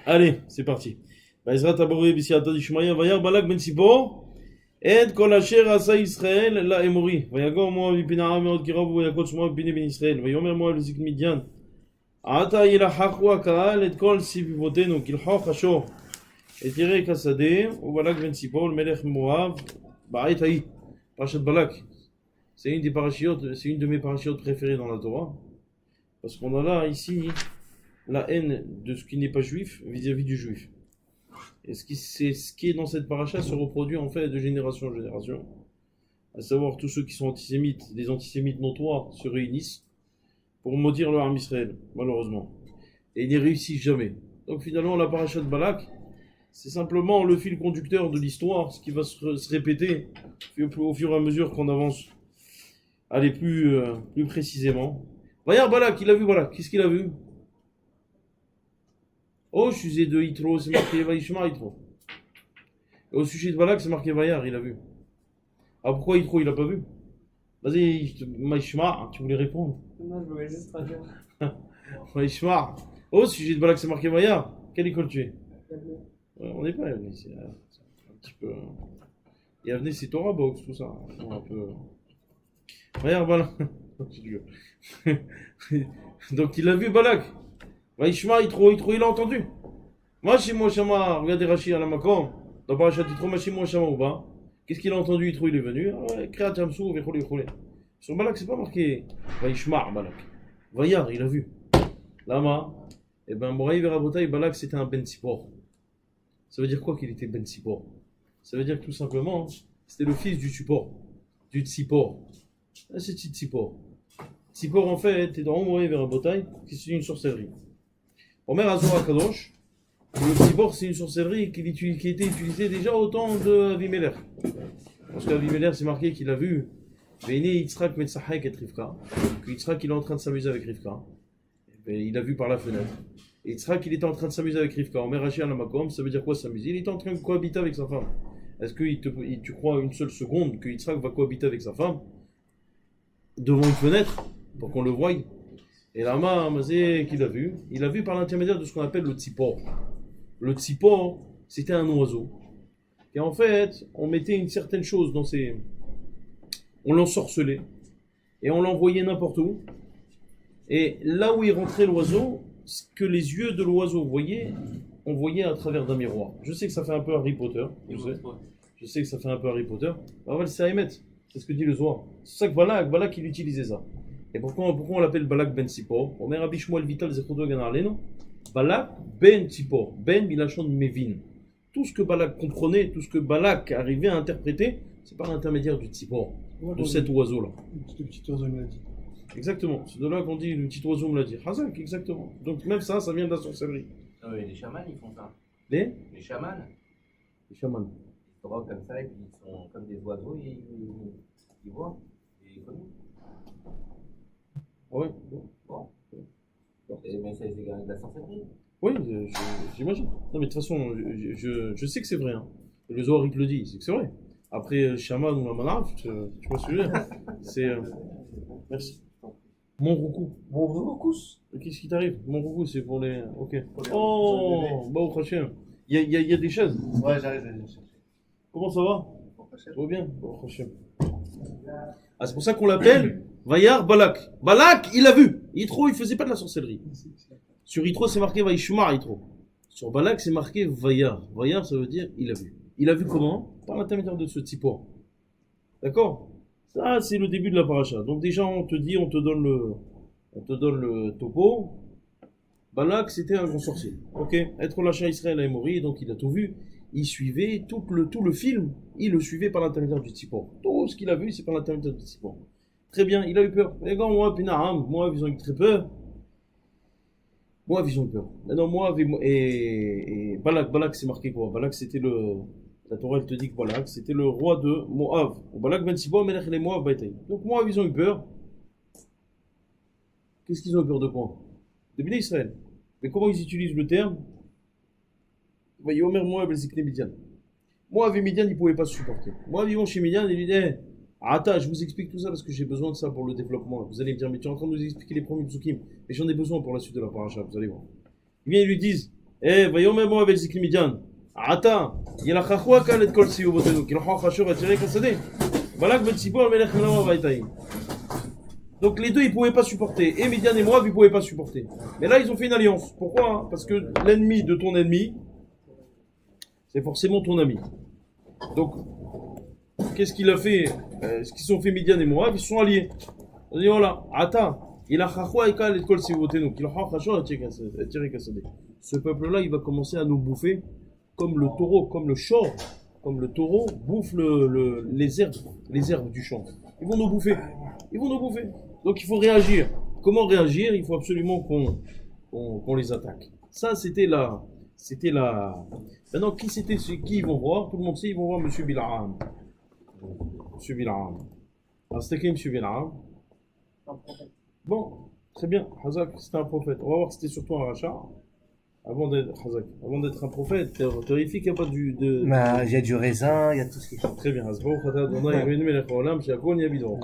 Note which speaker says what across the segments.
Speaker 1: Allez, c'est parti. בעזרת הבורא בסייעתא דשמיא, וירא בלק בן ציפור את כל אשר עשה ישראל לאמורי. ויגור מואב מפני העם מאוד קרוב, ויקוץ מואב מפני בן ישראל. ויאמר מואב לזקני מדיין, עתה ילחכו הקהל את כל סביבותינו, כלחוך השור את ירק השדה, ובלק בן ציפור למלך מואב בעת ההיא. פרשת בלק. C'est une des parachiotes, c'est une de mes parachiotes préférées dans la Torah. Parce qu'on a là, ici, la haine de ce qui n'est pas juif vis-à-vis du juif. Et ce qui est dans cette paracha se reproduit en fait de génération en génération. À savoir, tous ceux qui sont antisémites, des antisémites notoires, se réunissent pour maudire le Ham Israël, malheureusement. Et ils n'y réussissent jamais. Donc finalement, la paracha de Balak, c'est simplement le fil conducteur de l'histoire, ce qui va se répéter au fur et à mesure qu'on avance. Allez, plus précisément. Regarde Balak, il a vu Balak. Qu'est-ce qu'il a vu? Au sujet de Yitro, c'est marqué Vaishma Yitro. Et au sujet de Balak, c'est marqué Vayar, il a vu. Ah, pourquoi Yitro, il a pas vu? Vas-y, Vaishma, tu voulais répondre?
Speaker 2: Non, je voulais juste traduire.
Speaker 1: Vaishma. Au sujet de Balak, c'est marqué Vayar. Quelle école tu es? On n'est pas Yavne, c'est un petit peu. Yavne, c'est Torah Box, tout ça. Un peu. Regarde Balak. Donc il a vu Balak. Vaishma, Yitro, il a entendu. Mashimo Shama, regardez Rashi à la Makom. Dans Parashat Yitro, Mashimo Shama ou pas? Qu'est-ce qu'il a entendu? Yitro, il est venu. Créat Yamsou, Vechole, Vechole. Sur Balak, c'est pas marqué Vaishma, Balak. Vayar, il a vu. Lama. Eh ben, Moraï Verabotaï, Balak, c'était un Ben Tzipor. Ça veut dire quoi qu'il était Ben Tzipor? Ça veut dire que tout simplement, c'était le fils du support. Du Tzipor. C'est Tzipor. Tzipor, en fait, est dans Moraï Verabotaï, qui c'est une sorcellerie. Omer Azor Akadosh, le Tzipor, c'est une sorcellerie qui était utilisée déjà au temps de Avimelech. Parce qu'Avimelech, c'est marqué qu'il a vu Veine Yitzhak Metzahek et Rivka, que Yitzhak il est en train de s'amuser avec Rivka. Il a vu par la fenêtre. Et Yitzhak il était en train de s'amuser avec Rivka. Omer Rashi à la Makom, ça veut dire quoi s'amuser? Il était en train de cohabiter avec sa femme. Est-ce que tu crois une seule seconde que Yitzhak va cohabiter avec sa femme devant une fenêtre pour qu'on le voie? Et là-bas, qu'il a vu, il a vu par l'intermédiaire de ce qu'on appelle le tzipor. Le tzipor, c'était un oiseau. Et en fait, on mettait une certaine chose dans ses... On l'ensorcelait. Et on l'envoyait n'importe où. Et là où il rentrait l'oiseau, ce que les yeux de l'oiseau voyaient, on voyait à travers d'un miroir. Je sais que ça fait un peu Harry Potter. Je sais que ça fait un peu Harry Potter. On va le Saïmet. C'est ce que dit le Zohar. C'est ça que Balak, il utilisait ça. Et pourquoi on l'appelle Balak ben Tzipor? Omer Rabbi Shmuel Vital Zechodo Ganarleno. Balak ben Tzipor. Ben Bilachon Mevin. Tout ce que Balak comprenait, tout ce que Balak arrivait à interpréter, c'est par l'intermédiaire du Tzipor, de cet oiseau-là.
Speaker 2: Le petit oiseau me l'a dit.
Speaker 1: Exactement. C'est de là qu'on dit le petit oiseau me l'a dit. Hazak, exactement. Donc même ça vient de la sorcellerie.
Speaker 3: Ah oui, les chamans, ils font ça.
Speaker 1: Les
Speaker 3: chamans,
Speaker 1: Les chamans.
Speaker 3: ils se droguent comme ça, et puis ils sont comme des oiseaux, et ils voient, et ils communiquent.
Speaker 1: Ouais.
Speaker 3: Bon. Mais c'est de la sorcellerie.
Speaker 1: Oui, j'imagine. Non mais de toute façon, je sais que c'est vrai. Hein. Le Zohar il te le dit, c'est que c'est vrai. Après, chaman ou la manaf, tu vois ce que je veux dire. C'est... Merci. Mon roucou.
Speaker 2: Bon, Roucous.
Speaker 1: Qu'est-ce qui t'arrive? Mon roucou, c'est pour les... Ok. Oh, bah au prochain. Il y a des chaises.
Speaker 2: Ouais, j'arrive à chercher.
Speaker 1: Comment ça va? Ça va bien? Bah au prochain. Ah, c'est pour ça qu'on l'appelle Vayar Balak. Balak, il a vu. Yitro, il faisait pas de la sorcellerie. Sur Yitro, c'est marqué Vaishma Yitro. Sur Balak, c'est marqué Vayar. Vayar, ça veut dire il a vu. Il a vu comment? Par l'intermédiaire de ce Tzipor. D'accord? Ça, c'est le début de la paracha. Donc déjà, on te donne le topo. Balak, c'était un grand sorcier. Ok? Être lâché à Israël à Emory, donc il a tout vu. Il suivait tout le film. Il le suivait par l'intermédiaire du Tzipor. Tout ce qu'il a vu, c'est par l'intermédiaire du Tzipor. Très bien, il a eu peur. Les gars, moi, ils ont eu très peur. Moi, ils ont eu peur. Maintenant, et Balak, c'est marqué quoi? Balak, c'était la Torah, elle te dit que Balak, c'était le roi de Moab. Balak ben Tzipor, Melech les Moab, Baïtaï. Donc, Moab, ils ont eu peur. Qu'est-ce qu'ils ont eu peur de quoi? De Bnei Israël. Mais comment ils utilisent le terme? Yomer Moab, el Zikne Midian. Moab et Midian, ils ne pouvaient pas se supporter. Moab, ils vont chez Midian et ils lui disent Attends, je vous explique tout ça parce que j'ai besoin de ça pour le développement. Vous allez me dire, mais tu es en train de nous expliquer les premiers psukim. Mais j'en ai besoin pour la suite de la paracha, vous allez voir. Eh bien, ils lui disent Eh, voyons même moi avec Zikri Midian. Ata, il a chachua kalet kol siou botenu, qu'il a chachur attiré kassadé. Balak ben Tzipor, melech melawa vaitaï. Donc les deux, ils pouvaient pas supporter. Et Midian et Moab, ils pouvaient pas supporter. Mais là, ils ont fait une alliance. Pourquoi? Parce que l'ennemi de ton ennemi, c'est forcément ton ami. Donc, qu'est-ce qu'il a fait? Ce qu'ils ont fait Midian et Moab, ils se sont alliés. On dit voilà, Ata, il a chachua kalet kol siou botenu, qu'il a chachur attiré kassadé. Ce peuple-là, il va commencer à nous bouffer comme le taureau, comme le shor, comme le taureau bouffe les herbes du champ. Ils vont nous bouffer. Ils vont nous bouffer. Donc il faut réagir. Comment réagir? Il faut absolument qu'on les attaque. Ça, c'était la. Maintenant, qui ils vont voir? Tout le monde sait, ils vont voir Monsieur Bil'am. Monsieur Bil'am. Alors, c'était qui Monsieur Bil'am? Bon, très bien. Hazak, c'était un prophète. On va voir que c'était surtout un rachat. Avant d'être un prophète, terrifique, il n'y a pas
Speaker 4: Bah, il y a du raisin, il y a tout ce qui est.
Speaker 1: Très bien. Hasbro, Khata, Adonai, Elohim, Melech Haolam, She'akol Yabidon.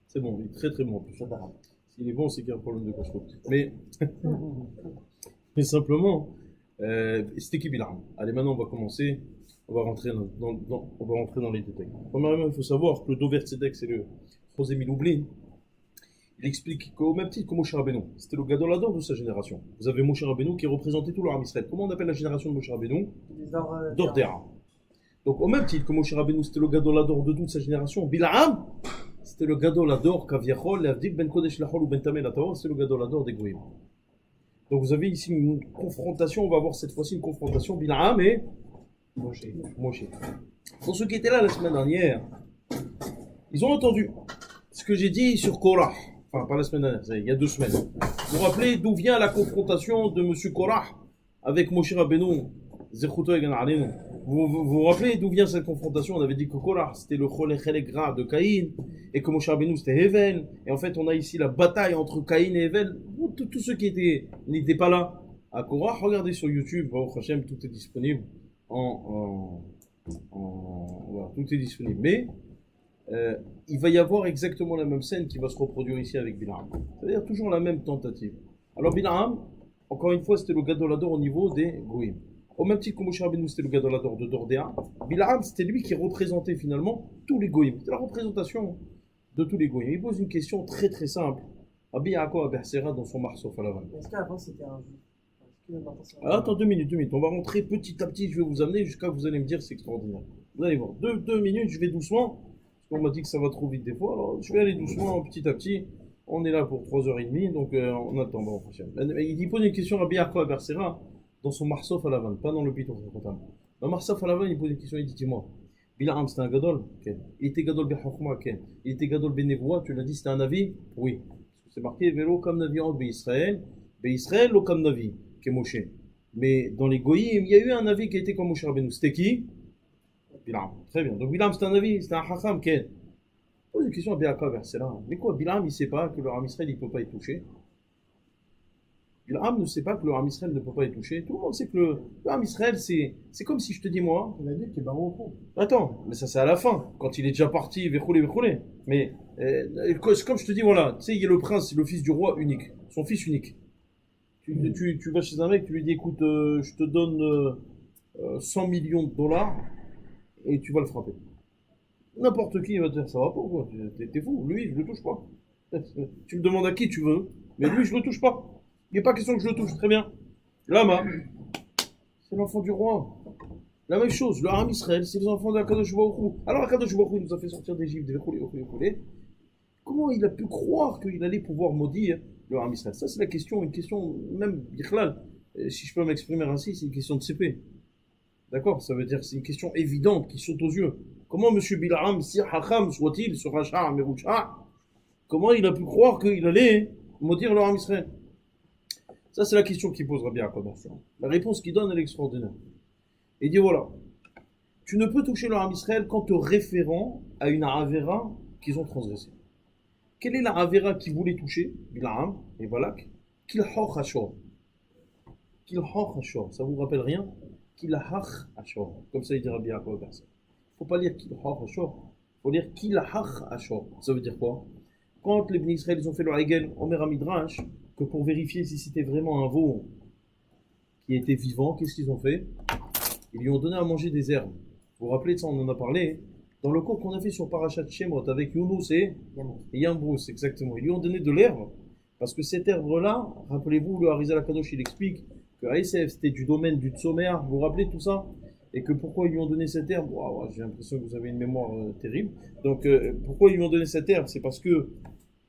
Speaker 1: C'est bon, il est très très bon en plus. S'il est bon, c'est qu'il y a un problème de cache-route. Mais simplement, c'était qui Bil'am? Allez, maintenant on va commencer. On va rentrer dans les détails. Premièrement, il faut savoir que le Dover Tzedek, c'est le José Miloublin. Il explique qu'au même titre que Moshe Rabbeinu, c'était le Gadolador de sa génération. Vous avez Moshe Rabbeinu qui représentait tout le Ham Israël. Comment on appelle la génération de Moshe Rabbeinu? Dordera. Donc au même titre que Moshe Rabbeinu, c'était le Gadolador de toute sa génération, Bil'am, c'était le Gadolador Kaviachol, L'Avdik Ben Kodesh Lachol ou Ben Tamel Ataor, c'est le Gadolador des Goïm. Donc vous avez ici une confrontation, on va voir cette fois-ci une confrontation Bil'am et Moshe. Pour ceux qui étaient là la semaine dernière, ils ont entendu ce que j'ai dit sur Korah. Enfin, pas la semaine dernière, il y a 2 semaines. Vous vous rappelez d'où vient la confrontation de M. Korah avec Moshe Rabbeinu, Zechuto et Ganarenu? Vous rappelez d'où vient cette confrontation? On avait dit que Korah, c'était le Cholech Gra de Caïn, et que Moshe Rabbeinu, c'était Hevel. Et en fait, on a ici la bataille entre Caïn et Hevel. Tous ceux qui n'étaient pas là à Korah, regardez sur YouTube, Baruch Hashem, tout est disponible. Voilà, tout est disponible. Mais il va y avoir exactement la même scène qui va se reproduire ici avec Bil'am. C'est-à-dire toujours la même tentative. Alors Bil'am, encore une fois, c'était le Gadolador au niveau des Goïm. Au même titre que Moshe Rabbeinu, c'était le Gadolador de Dordéa, Bil'am, c'était lui qui représentait finalement tous les Goïm. C'était la représentation de tous les Goïm. Il pose une question très très simple. Rabbi Yaakov Abersera dans son Marsof à la vanne.
Speaker 2: Est-ce qu'avant c'était un jeu?
Speaker 1: Attends 2 minutes. On va rentrer petit à petit, je vais vous amener jusqu'à ce que vous allez me dire c'est extraordinaire. Vous allez voir, 2 minutes, je vais doucement. On m'a dit que ça va trop vite des fois, alors je vais aller doucement, petit à petit. On est là pour 3h30, donc on attend. Bon, il pose une question à Rabbi Yaakov Abersera dans son Marsof à la vanne, pas dans le Piton. Dans Marsof à la vanne, il pose une question, il dit dis-moi, Bil'am c'était un Gadol? Il était Gadol Bechokma? Il était Gadol Benevoa? Tu l'as dit, c'était un Navi? Oui. C'est marqué Vélo comme Navi en Israël, lo comme Navi, qui est Moshe. Mais dans les Goïm, il y a eu un Navi qui a été comme Moshe Rabbeinu. C'était qui? Bil'am. Très bien. Donc Bil'am, c'est un Navi, c'est un Chacham, Ken. Pose une question à Biakov, c'est là. Mais quoi, Bil'am, il ne sait pas que le Ham Israël, il ne peut pas être touché. Bil'am ne sait pas que le Ham Israël ne peut pas être touché. Tout le monde sait que le Ham Israël, c'est comme si je te dis, moi.
Speaker 2: On a dit qu'il est baron au fond.
Speaker 1: Attends, mais ça c'est à la fin, quand il est déjà parti, Véchoulé. Mais, comme je te dis, voilà, tu sais, il y a le prince, le fils du roi unique, son fils unique. Tu vas chez un mec, tu lui dis, écoute, je te donne 100 millions de dollars et tu vas le frapper. N'importe qui va te dire, ça va pas, quoi. T'es fou, lui, je le touche pas. Tu me demandes à qui tu veux, mais lui, je le touche pas. Il n'est pas question que je le touche, très bien. Lama, c'est l'enfant du roi. La même chose, le Ham Israël, c'est les enfants d'Akadosh Baruch Hu. Alors Akadosh Baruch Hu nous a fait sortir d'Égypte, comment il a pu croire qu'il allait pouvoir maudire le Ham Israël? Ça, c'est la question, une question, même, Bichlal, si je peux m'exprimer ainsi, c'est une question de CP. D'accord? Ça veut dire que c'est une question évidente qui saute aux yeux. Comment M. Bil'am, si Hacham soit-il, ce Racha, Meroucha, comment il a pu croire qu'il allait maudire le Ham Israël? Ça, c'est la question qu'il pose Rabbi Yaakov. La réponse qu'il donne, elle est extraordinaire. Il dit voilà, tu ne peux toucher le Ham Israël qu'en te référant à une Avera qu'ils ont transgressée. Quelle est la Avera qui voulait toucher Bil'am et Balak? Kilhoch Hashor. Kilhoch Hashor, ça vous rappelle rien? Kilhach Hashor. Comme ça, il dit Rabbi Yaakov. Il ne faut pas lire Kilhoch Hashor, il faut lire Kilhach Hashor. Ça veut dire quoi? quand les Bnei Israël ils ont fait leur Hegel, Omer Midrash, que pour vérifier si c'était vraiment un veau qui était vivant, qu'est-ce qu'ils ont fait? Ils lui ont donné à manger des herbes. Vous vous rappelez de ça, on en a parlé dans le cours qu'on a fait sur Parashat Shemot avec Younous et Yambrous, exactement. Ils lui ont donné de l'herbe parce que cette herbe-là, rappelez-vous, le Harizal Akadosh il explique que ASF c'était du domaine du Tzomer, vous vous rappelez tout ça? Et que pourquoi ils lui ont donné cette herbe? Wow, j'ai l'impression que vous avez une mémoire terrible. Donc pourquoi ils lui ont donné cette herbe? C'est parce que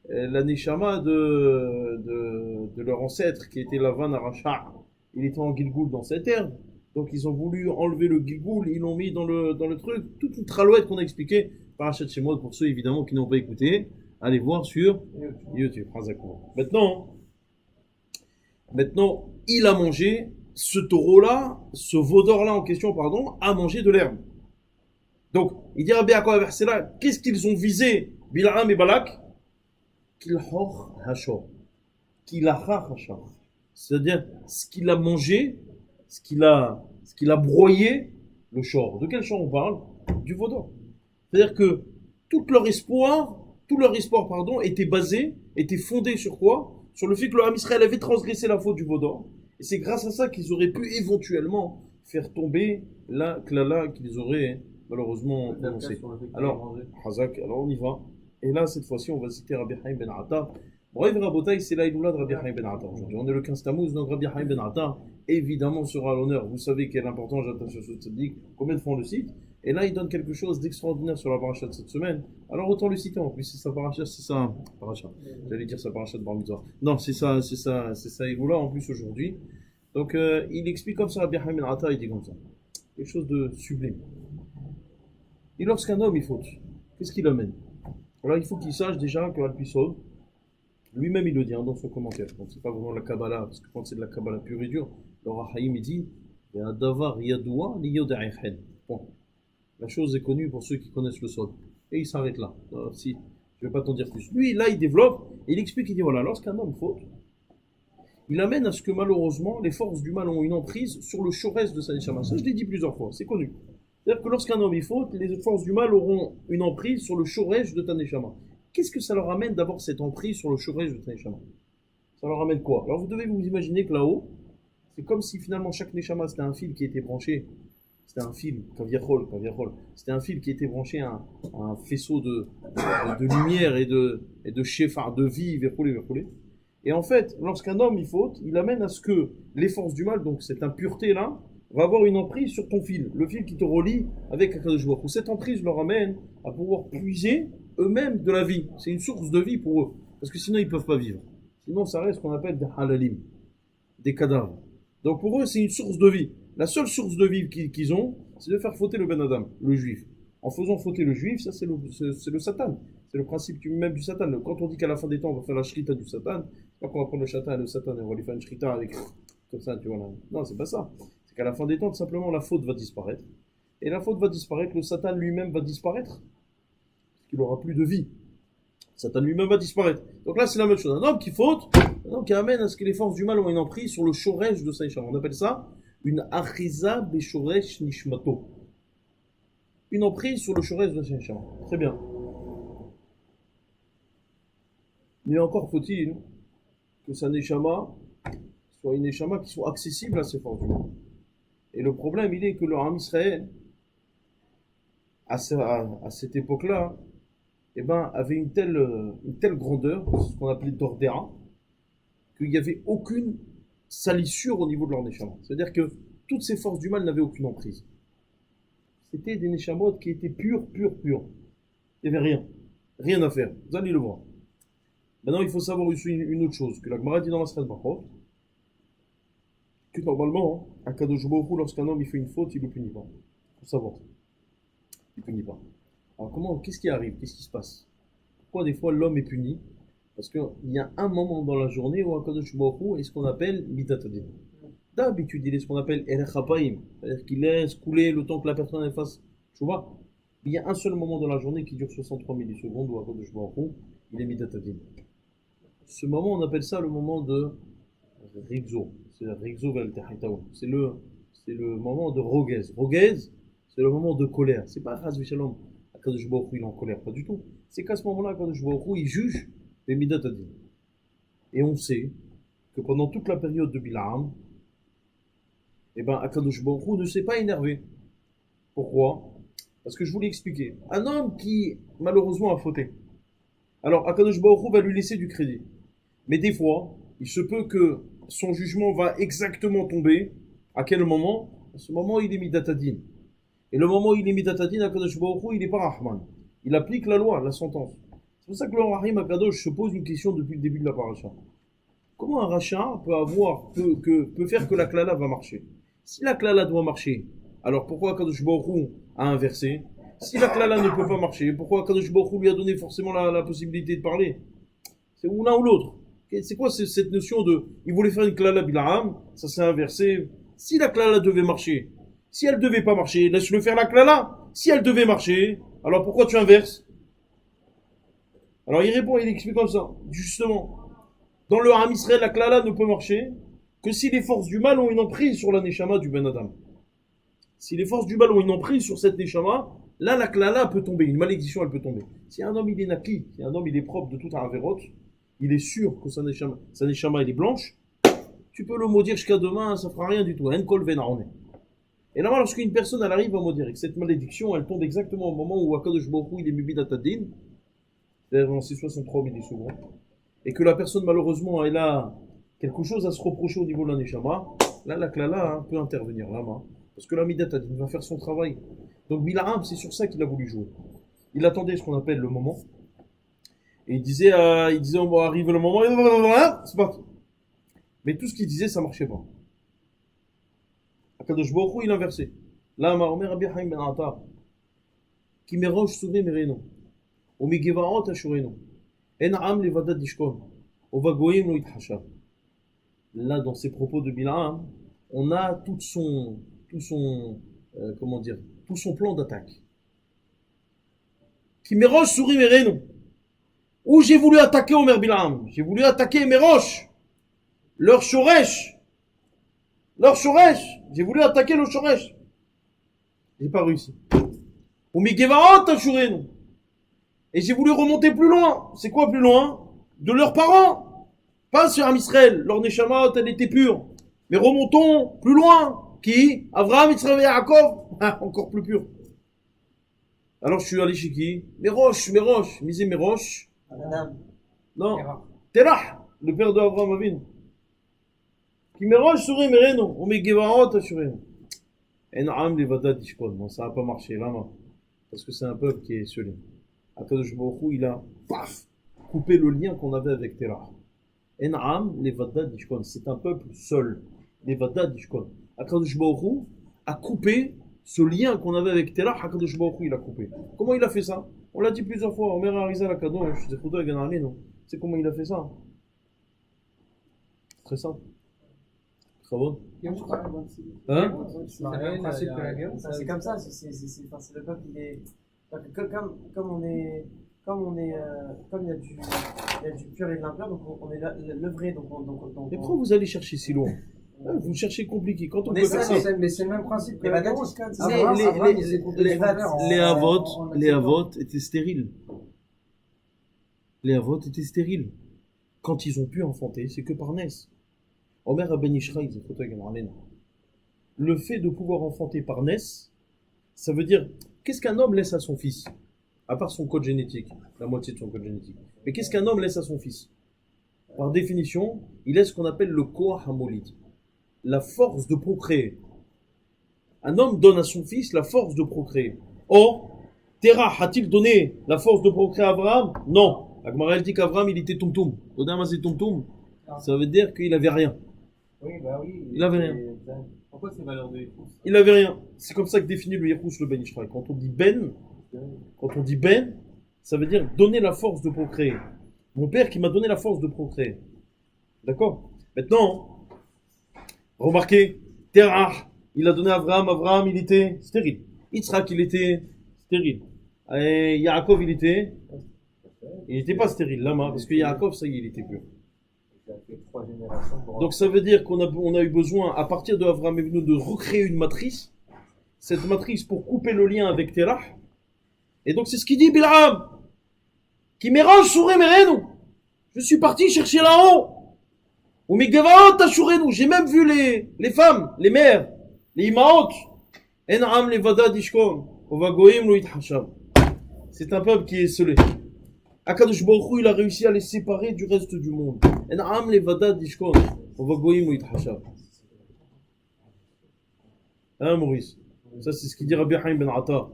Speaker 1: la Neshama de leur ancêtre qui était la Van Aracha, il était en Gilgoul dans cette herbe. Donc ils ont voulu enlever le Gilgoul, ils l'ont mis dans le truc. Toute une tralouette qu'on a expliqué par Hachet Shemot pour ceux évidemment qui n'ont pas écouté. Allez voir sur YouTube. Maintenant, il a mangé, ce taureau-là, ce veau d'or-là en question, pardon, a mangé de l'herbe. Donc, il dit Rabbi Yaakov verset là, qu'est-ce qu'ils ont visé, Bil'am et Balak? Kilhor hashor. Kilachar hashor. C'est-à-dire, ce qu'il a mangé, ce qu'il a broyé, le shor. De quel shor on parle? Du veau d'or. C'est-à-dire que tout leur espoir, était fondé sur quoi? Sur le fait que le Ham Israël avait transgressé la faute du veau d'or. Et c'est grâce à ça qu'ils auraient pu éventuellement faire tomber la klala qu'ils auraient malheureusement prononcée. Alors, Hazak, alors on y va. Et là, cette fois-ci, on va citer Rabbi Haim Ben Atta. Bref, Rabotai, c'est l'Aïloula de Rabbi Haim Ben Atta aujourd'hui. On est le 15 Tammuz, donc Rabbi Haim Ben Atta, évidemment, sera à l'honneur. Vous savez quelle importance j'attache à ce tzaddik, combien de fois on le cite. Et là, il donne quelque chose d'extraordinaire sur la paracha de cette semaine. Alors, autant le citer en plus, c'est sa paracha, c'est ça. Paracha. J'allais dire sa paracha de Bar Mitzvah. Non, c'est ça, Aïloula en plus aujourd'hui. Donc, il explique comme ça, Rabbi Haim Ben Atta, il dit comme ça. Quelque chose de sublime. Et lorsqu'un homme, il faute, qu'est-ce qu'il amène? Alors, il faut qu'il sache déjà que Al-Pisod, lui-même, il le dit dans son commentaire. Donc, c'est pas vraiment la Kabbalah, parce que quand c'est de la Kabbalah pure et dure, le Rahaïm, il dit Davar yadoua li yoda'echen. Bon. La chose est connue pour ceux qui connaissent le sol. Et il s'arrête là. Alors, si, je vais pas t'en dire plus. Lui, là, il développe, et il explique, il dit voilà, lorsqu'un homme faute, il amène à ce que malheureusement, les forces du mal ont une emprise sur le chorès de sa neshama. Ça, je l'ai dit plusieurs fois, c'est connu. C'est-à-dire que lorsqu'un homme il faute, les forces du mal auront une emprise sur le chorès de ta neshama. Qu'est-ce que ça leur amène d'avoir cette emprise sur le chorès de ta neshama? Ça leur amène quoi? Alors vous devez vous imaginer que là-haut, c'est comme si finalement chaque neshama c'était un fil qui était branché. C'était un fil, kaviachol. C'était un fil qui était branché à un faisceau de lumière et de shefar, de vie, verroulé. Et en fait, lorsqu'un homme il faute, il amène à ce que les forces du mal, donc cette impureté-là, va avoir une emprise sur ton fil, le fil qui te relie avec Akadosh Baruch Hu. Cette emprise leur amène à pouvoir puiser eux-mêmes de la vie. C'est une source de vie pour eux, parce que sinon ils ne peuvent pas vivre. Sinon ça reste ce qu'on appelle des halalim, des cadavres. Donc pour eux c'est une source de vie. La seule source de vie qu'ils ont, c'est de faire fauter le Ben Adam, le juif. En faisant fauter le juif, ça c'est le Satan. C'est le principe même du Satan. Quand on dit qu'à la fin des temps on va faire la shrita du Satan, c'est pas qu'on va prendre le Satan et on va lui faire une shrita avec comme ça, tu vois là. Non, c'est pas ça. C'est qu'à la fin des temps, tout simplement, la faute va disparaître. Et la faute va disparaître, le Satan lui-même va disparaître. Parce qu'il n'aura plus de vie. Satan lui-même va disparaître. Donc là, c'est la même chose. Un homme qui faute, un homme qui amène à ce que les forces du mal ont une emprise sur le shoresh de sa neshama. On appelle ça une achiza beshoresh nishmato. Une emprise sur le shoresh de sa neshama. Très bien. Mais encore faut-il que sa neshama soit une neshama qui soit accessible à ces forces du mal. Et le problème, il est que le Ham Israël, à cette époque-là, eh ben, avait une telle grandeur, ce qu'on appelait d'ordéra, qu'il n'y avait aucune salissure au niveau de leur neshama. C'est-à-dire que toutes ces forces du mal n'avaient aucune emprise. C'était des neshamot qui étaient purs. Il n'y avait rien à faire. Vous allez le voir. Maintenant, il faut savoir aussi une autre chose, que la Gemara dit dans la Masechet Brachot, que normalement, Akadosh Baruch Hu, lorsqu'un homme il fait une faute, il ne le punit pas. Il faut savoir. Il ne punit pas. Alors qu'est-ce qui arrive? Qu'est-ce qui se passe? Pourquoi des fois l'homme est puni? Parce qu'il y a un moment dans la journée où Akadosh Baruch Hu est ce qu'on appelle Midat Hadin. D'habitude, il est ce qu'on appelle Erech Hapaim, c'est-à-dire qu'il laisse couler le temps que la personne elle fasse. Tu vois? Il y a un seul moment dans la journée qui dure 63 millisecondes où Akadosh Baruch Hu, il est Midat Hadin. Ce moment, on appelle ça le moment de Rigzo. C'est le moment de Rogez. Rogez, c'est le moment de colère. C'est pas Chas V'Shalom, Akadosh Baruch Hu il est en colère, pas du tout. C'est qu'à ce moment-là, Akadosh Baruch Hu il juge les Midat Adin. Et on sait que pendant toute la période de Bilam, eh ben, Akadosh Baruch Hu ne s'est pas énervé. Pourquoi? Parce que je vous l'ai expliqué. Un homme qui, malheureusement, a fauté. Alors, Akadosh Baruch Hu va lui laisser du crédit. Mais des fois, il se peut que son jugement va exactement tomber. À quel moment? À ce moment, il est Midat Adin. Et le moment où il est Midat Adin, Akadosh Baruch Hu, il n'est pas Rahman. Il applique la loi, la sentence. C'est pour ça que le Rahim Akadosh se pose une question depuis le début de la paracha. Comment un rachat peut faire que la klala va marcher? Si la klala doit marcher, alors pourquoi Akadosh Baruch Hu a inversé? Si la klala ne peut pas marcher, pourquoi Akadosh Baruch Hu lui a donné forcément la possibilité de parler? C'est ou l'un ou l'autre. C'est quoi cette notion de... Il voulait faire une klala Bilam, ça s'est inversé. Si la klala devait marcher, si elle devait pas marcher, laisse-le faire la klala. Si elle devait marcher, alors pourquoi tu inverses? Alors il répond, il explique comme ça. Justement, dans le Ham Israël, la klala ne peut marcher que si les forces du mal ont une emprise sur la neshama du Ben Adam. Si les forces du mal ont une emprise sur cette neshama, là la klala peut tomber, une malédiction elle peut tomber. Si un homme il est naki, si un homme il est propre de toute avérote, il est sûr que sa neshama elle est blanche, tu peux le maudire jusqu'à demain, ça fera rien du tout. En kol venaone. Et là, lorsqu'une personne elle arrive à maudire et que cette malédiction elle tombe exactement au moment où Akadosh Baruch Hu il est Midat Adin, c'est-à-dire dans ces 63 millisecondes, et que la personne malheureusement elle a quelque chose à se reprocher au niveau de la neshama, là la klala peut intervenir là-bas. Parce que la Midat Adin va faire son travail. Donc Bilam, c'est sur ça qu'il a voulu jouer. Il attendait ce qu'on appelle le moment. Et il disait on va arriver le moment, c'est parti. Mais tout ce qu'il disait, ça marchait pas. Akadosh Baruch Hu, il inversait. Là, Omer Rabbi Haim ben Atta, qui merosh souris mereno, ou migevaot ashureno, en am levadad dishkon, ou vagoyim lo itchashav. Là, dans ces propos de Bilam, on a tout son plan d'attaque. Qui merosh souris mereno. Où j'ai voulu attaquer Omer Bilam, j'ai voulu attaquer Merosh, leur Shoresh, j'ai voulu attaquer le Shoresh. J'ai pas réussi. Ou Migevaot Ashurenu. Et j'ai voulu remonter plus loin. C'est quoi plus loin? De leurs parents. Pas sur Am Israël. Leur Neshama, elle était pure. Mais remontons plus loin. Qui? Avraham, Yitzhak et Yaakov. Encore plus pur. Alors je suis allé chez qui? Merosh, misé Merosh. Non. Terah, le père d'Avraham Avinu. Qui merosh sourit mereno, ou megevaot assureno. En'am levadad dishkon. Bon, ça n'a pas marché là, parce que c'est un peuple qui est scellé. Akadosh Baruch Hu, il a coupé le lien qu'on avait avec Terah. En'am levadad dishkon. C'est un peuple seul. Levadad dishkon. Akadosh Baruch Hu a coupé ce lien qu'on avait avec Terah. Akadosh Baruch Hu, il a coupé. Comment il a fait ça? On l'a dit plusieurs fois. Omer Arizal Akadosh, c'est comment il a fait ça? Très simple. Ça va? Hein?
Speaker 2: C'est comme ça, c'est le peuple, il est. Comme il y a du pur et de l'impur, donc on est le vrai.
Speaker 1: Mais pourquoi vous allez chercher si loin? Vous cherchez compliqué. Quand on peut faire ça.
Speaker 5: Mais c'est le même principe que
Speaker 1: les Havot étaient stériles. Les Havot étaient stériles. Quand ils ont pu enfanter, c'est que par naissance. Omer Ben Ishraï, le fait de pouvoir enfanter par naissance, ça veut dire, qu'est-ce qu'un homme laisse à son fils? À part son code génétique, la moitié de son code génétique. Mais qu'est-ce qu'un homme laisse à son fils? Par définition, il laisse ce qu'on appelle le Koach HaMolid, la force de procréer. Un homme donne à son fils la force de procréer. Or, Terah a-t-il donné la force de procréer à Abraham? Non. La Gemara dit qu'Abraham, il était tumtum. Ça veut dire qu'il avait rien.
Speaker 3: Oui, bah oui.
Speaker 1: Il avait rien.
Speaker 3: Pourquoi c'est valeur de Yéhous?
Speaker 1: Il avait rien. C'est comme ça que définit le Yéhous, le Ben Ishraï. Quand on dit Ben, ça veut dire donner la force de procréer. Mon père qui m'a donné la force de procréer. D'accord? Maintenant, remarquez, Terah, il a donné à Abraham, il était stérile. Yitzhak, il était stérile. Et Yaakov, il était pas stérile, là, parce que Yaakov, ça y est, il était pur. Donc ça veut dire qu'on a eu besoin, à partir de Avraham Avinu, de recréer une matrice. Cette matrice pour couper le lien avec Terah. Et donc c'est ce qu'il dit Bilam. Qui mérange souris merenu. Je suis parti chercher là-haut. Au Megavaot Ashurenu. J'ai même vu les femmes, les mères, les imaot. En'am levada dishkon. Ovagoim lo yithashav. C'est un peuple qui est scellé. Akadosh Baruch Hu, il a réussi à les séparer du reste du monde. En'am levada dishkon. Ovagoim lo yithashav. Hein, Maurice? Ça, c'est ce qu'il dit Rabbi Haim ben Atta.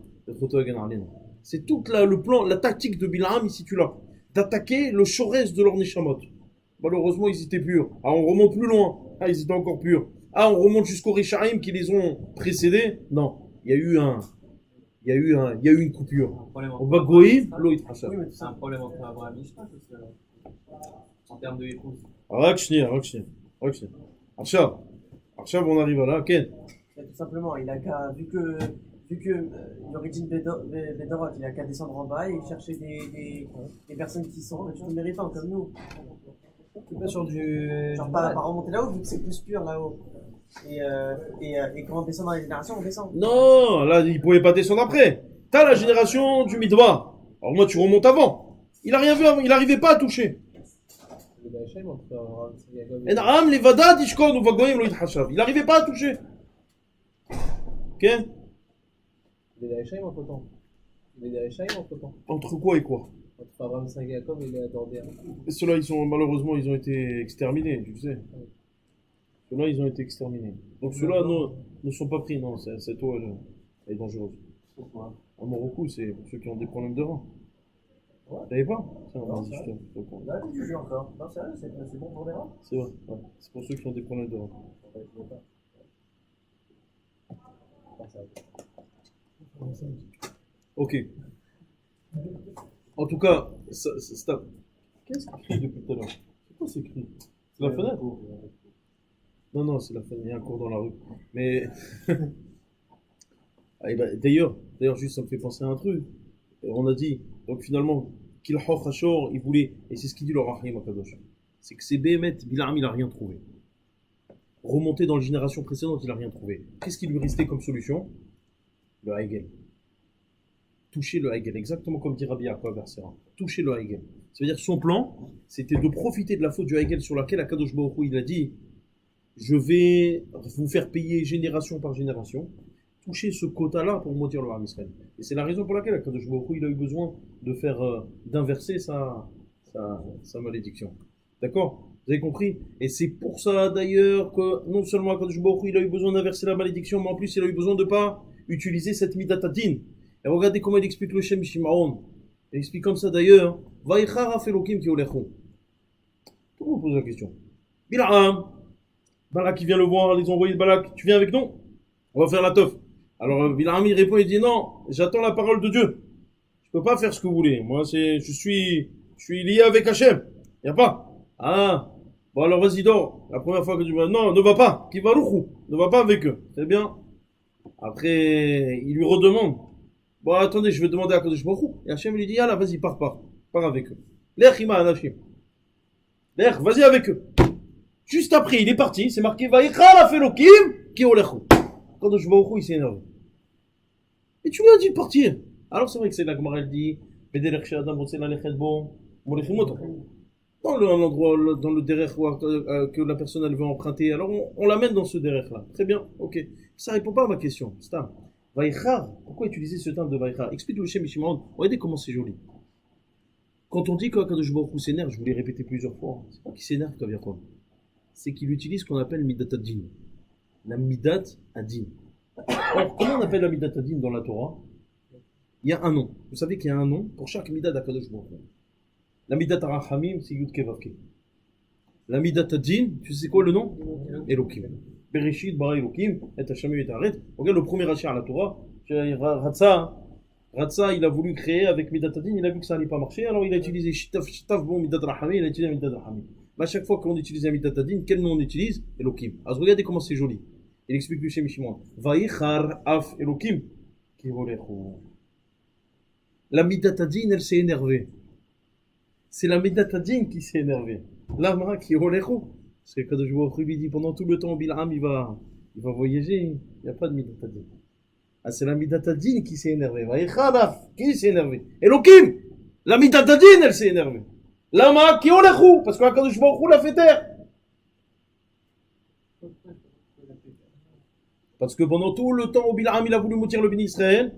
Speaker 1: C'est toute le plan, la tactique de Bil'am, ici tu l'as. D'attaquer le Shorès de leur Neshamot. Malheureusement, ils étaient purs. Ah, on remonte plus loin. Ah, ils étaient encore purs. Ah, on remonte jusqu'aux Rishaim qui les ont précédés. Non, il y a eu une coupure. On va goïm, l'autre Hachab.
Speaker 3: C'est un problème entre Abraham et Ishmael aussi, alors. En termes de épouse.
Speaker 1: Rakshnia. Arshab, on arrive là. Ken.
Speaker 2: Tout simplement, il a qu'à, vu que l'origine Bédorot, il a qu'à descendre en bas et chercher des personnes qui sont méritants comme nous.
Speaker 5: C'est pas sur du.
Speaker 2: Genre pas remonter là-haut, vu que c'est plus pur là-haut. Et quand on descend dans les générations, on descend.
Speaker 1: Non, là, il pouvait pas descendre après. T'as la génération du Midva. Alors moi, tu remontes avant. Il a rien vu avant, il arrivait pas à toucher. En'am levada dishkon uvagoim lo yithashav. Il arrivait pas à toucher. Ok?
Speaker 5: Il est Daeshaim entre temps.
Speaker 1: Entre quoi et quoi?
Speaker 5: Entre Abraham, Isaac et Jacob et les Dordéens.
Speaker 1: Et ceux-là, malheureusement, ils ont été exterminés, tu sais. Ceux-là, ils ont été exterminés. Donc ceux-là ne sont pas pris, non, cette eau, elle est dangereuse.
Speaker 5: Pourquoi?
Speaker 1: En Morocco, c'est pour ceux qui ont des problèmes de rein. Vous savez pas? Ça, on dit, je te-
Speaker 5: Là, tu joues encore. Non, sérieux, c'est bon pour les reins?
Speaker 1: C'est vrai, ouais. C'est pour ceux qui ont des problèmes de rein. Ok. En tout cas, stop. Qu'est-ce qu'il crie depuis tout à l'heure? C'est quoi ces cris? C'est la fenêtre? Non, c'est la fenêtre. Il y a un cours dans la rue. Mais. Ah, d'ailleurs, juste, ça me fait penser à un truc. On a dit, donc finalement, Kilhoch Hashor, il voulait, et c'est ce qu'il dit le Rahim Akadosh, c'est que c'est Béhémet, Bil'am, il a rien trouvé. Remonté dans les générations précédentes, il a rien trouvé. Qu'est-ce qui lui restait comme solution? Le Hegel. Toucher le Hegel, exactement comme dit Rabbi Yaakov Bersera. Toucher le Hegel. Ça veut dire que son plan, c'était de profiter de la faute du Hegel sur laquelle Akadosh Baruch Hu, il a dit, je vais vous faire payer génération par génération. Toucher ce quota-là pour maudire le Ham Israël. Et c'est la raison pour laquelle Akadosh Baruch Hu, il a eu besoin de faire, d'inverser sa malédiction. D'accord? Vous avez compris? Et c'est pour ça d'ailleurs que non seulement Akadosh Baruch Hu, il a eu besoin d'inverser la malédiction, mais en plus il a eu besoin de ne pas utiliser cette midatadin. Et regardez comment il explique le Shem Shimaon. Il explique comme ça d'ailleurs. Vaïchara felokim ki olechon. Tout le monde pose la question. Bil'am, Balak qui vient le voir, les envoyés de Balak, tu viens avec nous? On va faire la teuf. Alors Bil'am il répond, il dit non, j'attends la parole de Dieu. Je peux pas faire ce que vous voulez. Moi je suis lié avec Hachem. Y a pas. Ah, bon alors vas-y dors. La première fois que tu vas, non, ne va pas. Qui va rouchou, ne va pas avec eux. C'est bien. Après il lui redemande. Bon attendez, je vais demander à Kadosh Baruch Hu. Et Hachem lui dit, ah là vas-y pars avec eux. L'ech ima anashim. L'ech, vas-y avec eux. Juste après il est parti, c'est marqué Vaïchal felokim ki olechu. Kadosh Baruch Hu il s'est énervé. Et tu lui as dit de partir. Alors c'est vrai que c'est la Gemara elle dit dans l'endroit, dans le derech que la personne elle veut emprunter. Alors on l'amène dans ce derech là. Très bien, ok. Ça répond pas à ma question. Stam. Vaïchar, pourquoi utiliser ce terme de Vaïchar? Explique le Shem Shimaon. Regardez comment c'est joli. Quand on dit que Kadosh Baruch Hu s'énerve, je vous l'ai répété plusieurs fois, c'est pas qu'il s'énerve, c'est qu'il utilise ce qu'on appelle Midat Adin. La Midat Adin. Alors, comment on appelle la Midat Adin dans la Torah? Il y a un nom. Vous savez qu'il y a un nom pour chaque Midat d'Akadosh Baruch Hu. La Midat Arachamim, c'est Yud Kevavke. La Midat Adin, tu sais quoi le nom? Elokim. Bereshit, Bara Elokim, et Hashem et Aret. Regarde le premier rachat à la Torah. Ratsa, il a voulu créer avec Midat Adin, il a vu que ça n'allait pas marcher, alors il a utilisé Shitaf, bon, Midat Rachamim, il a utilisé Midat Rachamim. Mais à chaque fois qu'on utilise un Midat Adin, quel nom on utilise? Elokim. Alors regardez comment c'est joli. Il explique le Shem Shimon. Vaïchar af Elokim. Ki volechu. La Midat Adin, elle s'est énervée. C'est la Midat Adin qui s'est énervée. L'Amra qui volechu. Parce que Kadosh Baruch Hu lui dit pendant tout le temps, Bil'am il va voyager, il n'y a pas de Midat Adin. Ah, c'est la Midat Adin qui s'est énervée. Vaïchar af, qui s'est énervé? Elokim. La Midat Adin, elle s'est énervée. Lama qui olechou, parce que Akadosh Baruch Hu l'a fait taire. Parce que pendant tout le temps où Bil'am il a voulu moutir le béni Israël,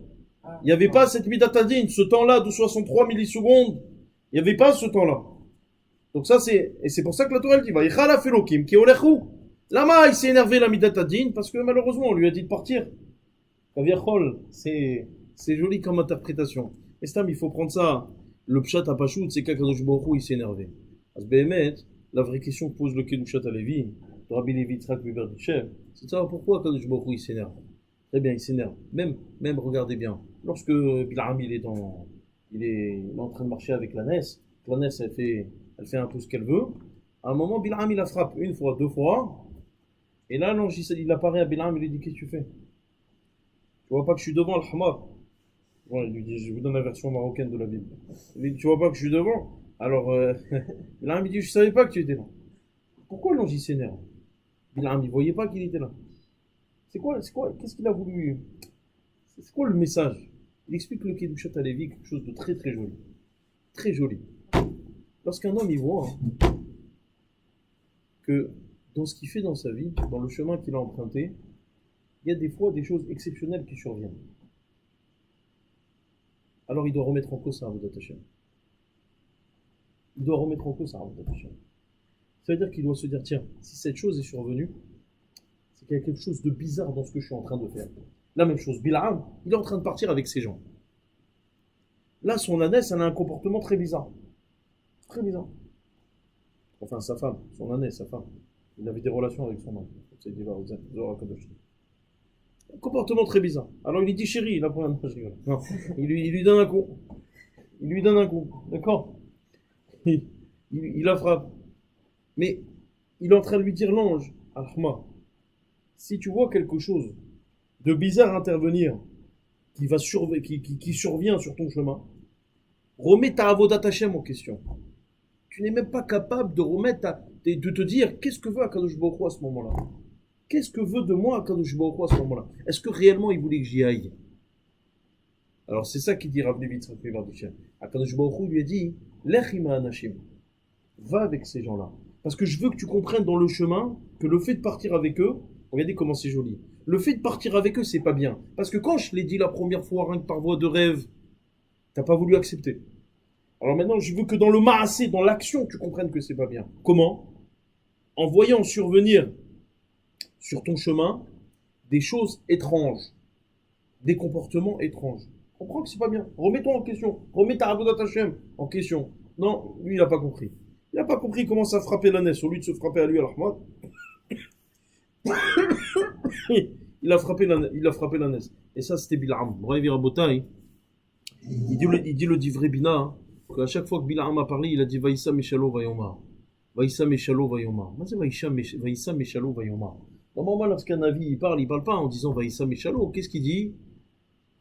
Speaker 1: il n'y avait pas cette midatadin, ce temps-là de 63 millisecondes. Il n'y avait pas ce temps-là. Donc ça c'est, et c'est pour ça que la Torah elle dit, va yichala felokim qui olechou. Lama il s'est énervé la midatadin parce que malheureusement on lui a dit de partir. Kaviachol, c'est joli comme interprétation. Et Stam, il faut prendre ça. Le pshat à Pachout, c'est qu'Akadosh Baruch Hu il s'est énervé. Parce que Béhémet, la vraie question que pose le Kedushat à Lévi, de Rabbi Lévi Yitzhak Biberditchev, c'est de savoir pourquoi Akadosh Baruch Hu il s'énerve. Très bien, il s'énerve. Même, regardez bien, lorsque Bil'am il est en train de marcher avec la Ness elle fait un peu ce qu'elle veut. À un moment, Bil'am il la frappe une fois, deux fois, et là, l'ange il apparaît à Bil'am, il lui dit, qu'est-ce que tu fais? Tu vois pas que je suis devant le Hamad? Ouais, il lui dit, je vous donne la version marocaine de la Bible. Il lui dit, tu vois pas que je suis devant? Alors, Bil'am il dit, je savais pas que tu étais là. Pourquoi l'ange il s'énerve? Bil'am il voyait pas qu'il était là. C'est quoi, qu'est-ce qu'il a voulu? C'est quoi le message? Il explique le Kedushat à Lévi quelque chose de très très joli. Très joli. Lorsqu'un homme il voit que dans ce qu'il fait dans sa vie, dans le chemin qu'il a emprunté, il y a des fois des choses exceptionnelles qui surviennent. Alors il doit remettre en cause sa Avodat Hashem. Il doit remettre en cause sa Avodat Hashem. Ça veut dire qu'il doit se dire, tiens, si cette chose est survenue, c'est qu'il y a quelque chose de bizarre dans ce que je suis en train de faire. La même chose, Bil'am, il est en train de partir avec ses gens. Là, son ânesse, elle a un comportement très bizarre. Très bizarre. Enfin, sa femme, son ânesse, sa femme. Il avait des relations avec son homme. C'est un comportement très bizarre. Alors il lui dit chérie, il a pas un non, il lui donne un coup. Il lui donne un coup, d'accord? Il la frappe. Mais il est en train de lui dire l'ange, Al-Hma, si tu vois quelque chose de bizarre intervenir, qui survient sur ton chemin, remets ta Avodat Hashem en question. Tu n'es même pas capable de de te dire, qu'est-ce que veut Akadosh Baruch Hu à ce moment-là? Qu'est-ce que veut de moi Akadosh Baruch Hu à ce moment-là? Est-ce que réellement il voulait que j'y aille? Alors c'est ça qu'il dit Rav Levi Yitzhak Biberditchev. Akadosh Baruch Hu lui a dit, Lech ima anashim, va avec ces gens-là. Parce que je veux que tu comprennes dans le chemin que le fait de partir avec eux, regardez comment c'est joli. Le fait de partir avec eux, c'est pas bien. Parce que quand je l'ai dit la première fois, rien que par voie de rêve, t'as pas voulu accepter. Alors maintenant, je veux que dans le maasé, dans l'action, tu comprennes que c'est pas bien. Comment? En voyant survenir sur ton chemin des choses étranges, des comportements étranges. Comprends que c'est pas bien. Remets-toi en question. Remets ta Avodat Hashem en question. Non, lui, il n'a pas compris. Il n'a pas compris comment ça frappait l'ânesse. Au lieu de se frapper à lui, à l'Ahmad, il a frappé l'ânesse. Et ça, c'était Bil'am. Bref, Rabotai, il dit le divrei Bina, hein, qu'à chaque fois que Bil'am a parlé, il a dit Vaïssa Meshalo Vayomar. Vaïssa Meshalo Vayomar. Mais c'est Vaïssa Meshalo Vayomar. Normalement, lorsqu'un Navi il parle pas en disant Vaïssa Meshalo. Qu'est-ce qu'il dit?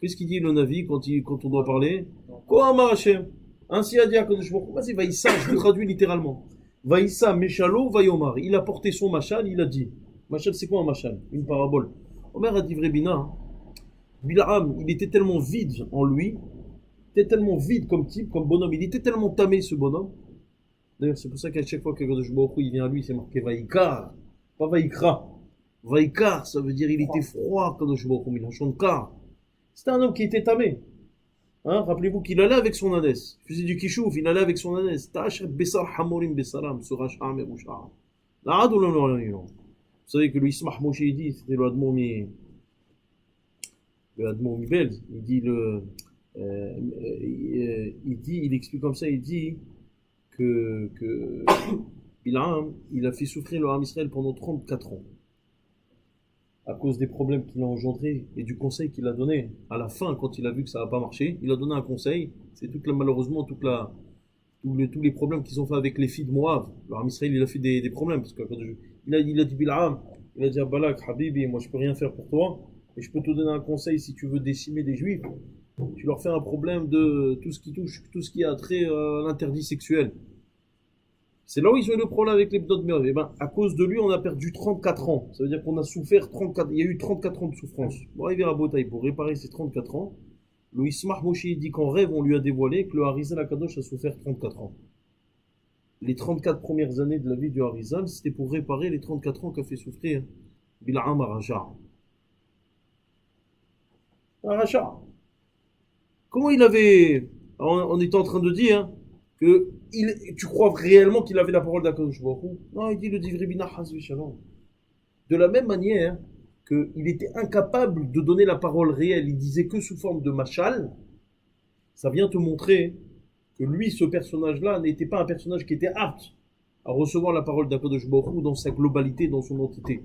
Speaker 1: Qu'est-ce qu'il dit le Navi quand on doit parler? Kohama Hashem. Ainsi a dit Akadosh Baruch Hu. Vas-y, Vaïssa, je le traduis littéralement. Vaïssa Meshalo Vayomar. Il a porté son machal, il a dit. Machal, c'est quoi un machal? Une parabole. Omer a dit vrai Bina. Bil'am, il était tellement vide en lui, il était tellement vide comme type, comme bonhomme, il était tellement tamé ce bonhomme. D'ailleurs, c'est pour ça qu'à chaque fois que Akadosh Baruch Hu il vient à lui, c'est marqué Vaïkar, pas Vaïkra. Vaïkar, ça veut dire il était froid, Akadosh Baruch Hu, il en chante car. C'était un homme qui était tamé. Hein, rappelez-vous qu'il allait avec son ânesse. Il faisait du kishouf, il allait avec son ânesse. Ta'ashat besar hamorim besaram, surah sha'am et roucha'am. Vous savez que le Ismah Moshe il dit, c'était le Admon Belz, il explique comme ça, il dit que Bil'am, il a fait souffrir le Ham Israël pendant 34 ans. À cause des problèmes qu'il a engendrés et du conseil qu'il a donné. À la fin, quand il a vu que ça n'a pas marché, il a donné un conseil. C'est malheureusement tous les problèmes qu'ils ont fait avec les filles de Moab. Le Ham Israël, il a fait des problèmes. Parce que il a dit Bil'am, il a dit à Balak, Habibi, moi je peux rien faire pour toi. Et je peux te donner un conseil si tu veux décimer des juifs. Tu leur fais un problème de tout ce qui a trait à l'interdit sexuel. C'est là où ils ont eu le problème avec les Bnot Me'ov. Et ben, à cause de lui, on a perdu 34 ans. Ça veut dire qu'on a souffert 34, il y a eu 34 ans de souffrance. Pour arriver à Botaï, pour réparer ces 34 ans, le Ismah Moshe dit qu'en rêve, on lui a dévoilé que le Harizal Akadosh a souffert 34 ans. les 34 premières années de la vie du Harizal, c'était pour réparer les 34 ans qu'a fait souffrir Bil'am Aracha. Aracha. Comment il avait... On était en train de dire que tu crois réellement qu'il avait la parole d'Akadosh Baruch Hu? Non, il dit le Divrei Bina Hazvi Shalom. De la même manière qu'il était incapable de donner la parole réelle, il disait que sous forme de machal, ça vient te montrer que lui, ce personnage-là, n'était pas un personnage qui était apte à recevoir la parole d'Akadosh Baruch Hu dans sa globalité, dans son entité.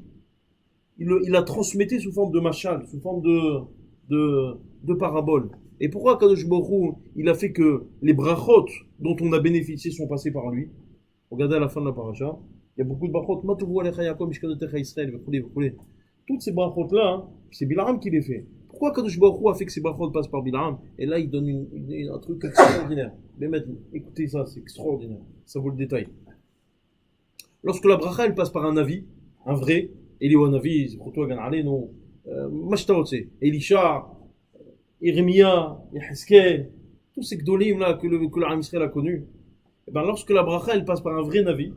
Speaker 1: Il la transmettait sous forme de machal, sous forme de parabole. Et pourquoi Akadosh Baruch Hu, il a fait que les brachot dont on a bénéficié sont passés par lui? Regardez à la fin de la paracha, il y a beaucoup de brachot. Toutes ces brachot-là, hein, c'est Bil'am qui les fait. Pourquoi Akadosh Baruch Hu a fait que ces brachot passent par Bil'am? Et là, il donne un truc extraordinaire. Mais maintenant, écoutez ça, c'est extraordinaire. Ça vaut le détail. Lorsque la bracha, elle passe par un avis, un vrai, Eliyahu Navi, c'est pour toi, Ganale, non, Mashtaotse, Elisha, Irmia, Yeheskel, tous ces gdolim là que l'Am Israël a connus, et ben lorsque la bracha elle passe par un vrai Navi,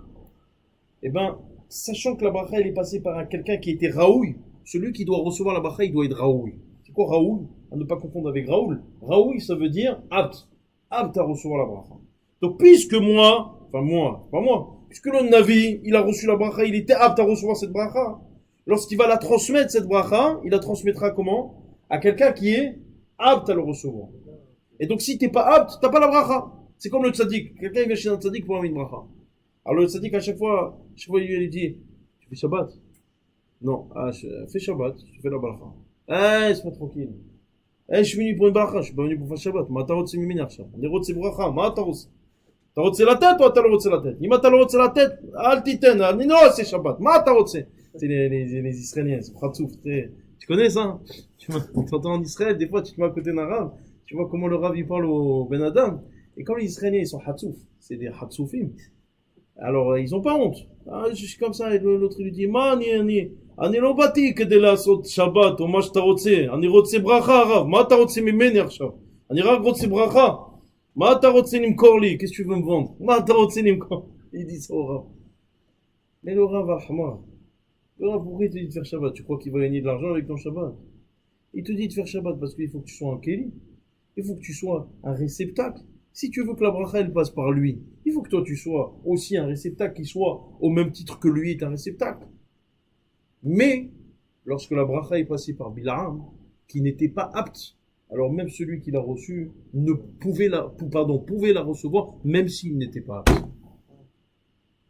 Speaker 1: et ben sachant que la bracha elle est passée par quelqu'un qui était Raoui, celui qui doit recevoir la bracha il doit être Raoui. C'est quoi Raoui? À ne pas confondre avec Raoul. Raoui ça veut dire apte à recevoir la bracha. Donc puisque moi, puisque le Navi il a reçu la bracha, il était apte à recevoir cette bracha, lorsqu'il va la transmettre cette bracha, il la transmettra comment? À quelqu'un qui est apte à le recevoir. Et donc si t'es pas apte, t'as pas la bracha. C'est comme le tzaddik. Quelqu'un il vient chez un tzaddik pour avoir une bracha. Alors le tzaddik à chaque fois il dit, tu fais Shabbat? Non, fais Shabbat, tu fais la bracha. Laisse-moi tranquille. Je suis venu pour une bracha, je suis pas venu pour faire Shabbat. Ma tarot c'est miminer ça. On est rot c'est bracha, ma tarot. Tarot c'est la tête ou ta tarot c'est la tête? Ima tarot c'est la tête, al titen, non c'est Shabbat. Ma tarot c'est les Israéliens, c'est Khatsouf, tu connais ça? Tu entends en Israël, des fois tu te mets à côté d'un rave, tu vois comment le rave il parle au Ben Adam, et comme les Israéliens ils sont Hatsouf, c'est des Hatsoufim, alors ils ont pas honte. Je suis comme ça, et l'autre lui dit, אני לא באתי כדי לעשות שבת או מה שאתה רוצה, אני רוצה ברכה הרב, מה אתה רוצה ממני עכשיו? אני רק רוצה ברכה, מה אתה רוצה למכור לי? Qu'est-ce que tu veux me vendre? מה אתה רוצה למכור? Il dit ça au rave. Mais le rave Ahmar, le rave pourquoi il te dit de faire Shabbat? Tu crois qu'il va gagner de l'argent avec ton Shabbat? Il te dit de faire Shabbat parce qu'il faut que tu sois un Kéli, il faut que tu sois un réceptacle. Si tu veux que la bracha elle passe par lui, il faut que toi tu sois aussi un réceptacle qui soit au même titre que lui est un réceptacle. Mais, lorsque la bracha est passée par Bil'am, qui n'était pas apte, alors même celui qui l'a reçu pouvait la recevoir, même s'il n'était pas apte.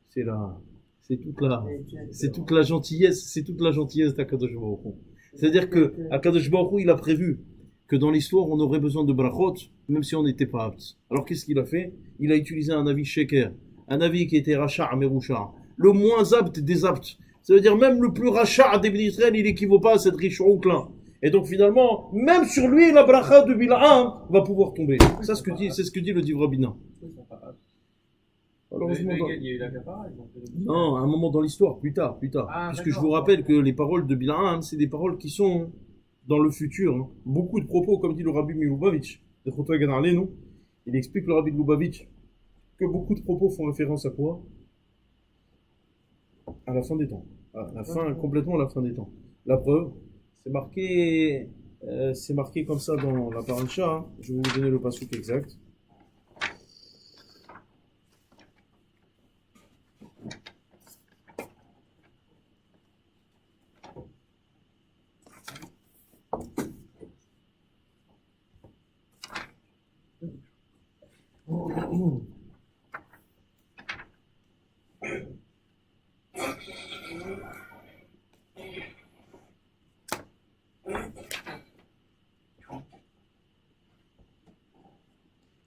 Speaker 1: C'est toute la gentillesse d'Akadosh Baruch Hu. C'est-à-dire que Akadosh Baruch Hu, il a prévu que dans l'histoire, on aurait besoin de brachot, même si on n'était pas apte. Alors qu'est-ce qu'il a fait? Il a utilisé un avis sheker, un avis qui était racha, meroucha, le moins apte des aptes. Ça veut dire même le plus rachat des Israël, il n'équivaut pas à cette riche oncle-là. Et donc finalement, même sur lui, la bracha de Bil'am va pouvoir tomber. C'est ce que dit le Divrei Bina. Alors,
Speaker 3: il y a eu la capara.
Speaker 1: Non, à un moment dans l'histoire, plus tard. Puisque je vous rappelle que les paroles de Bil'am, c'est des paroles qui sont dans le futur. Hein. Beaucoup de propos, comme dit le Rabbi Milubavitch, de Chotoy Ganarlenu, il explique le Rabbi Milubavitch que beaucoup de propos font référence à quoi? À la fin des temps. Complètement à la fin des temps. La preuve, c'est marqué comme ça dans la paracha. Hein. Je vais vous donner le pasuk exact.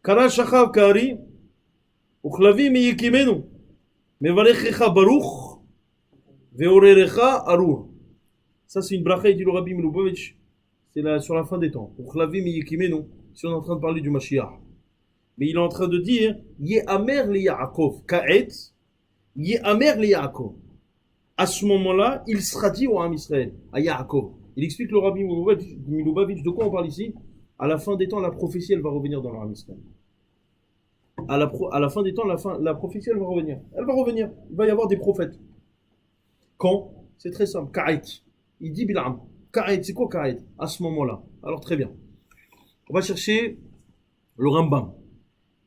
Speaker 1: קרא שכב כארי וכלבים מיקימנו מברכך ברוך ועוררך ארור. Ça c'est une bracha dit le Rabbi Milubavitch, c'est sur la fin des temps. וכלבים מיקימנו, si on est en train de parler du Mashiach. Mais il est en train de dire Ye'amer li Yaakov ka'et, Ye'amer li Yaakov. À ce moment-là, il sera dit au Ham Israël, à Yaakov. Il explique le Rabbi Milubavitch de quoi on parle ici. À la fin des temps, la prophétie, elle va revenir dans le Ham Israël. à la fin des temps, la prophétie, elle va revenir. Elle va revenir. Il va y avoir des prophètes. Quand? C'est très simple. Ka'it. Il dit Bil'am. Ka'it, c'est quoi Ka'it? À ce moment-là. Alors très bien. On va chercher le Rambam.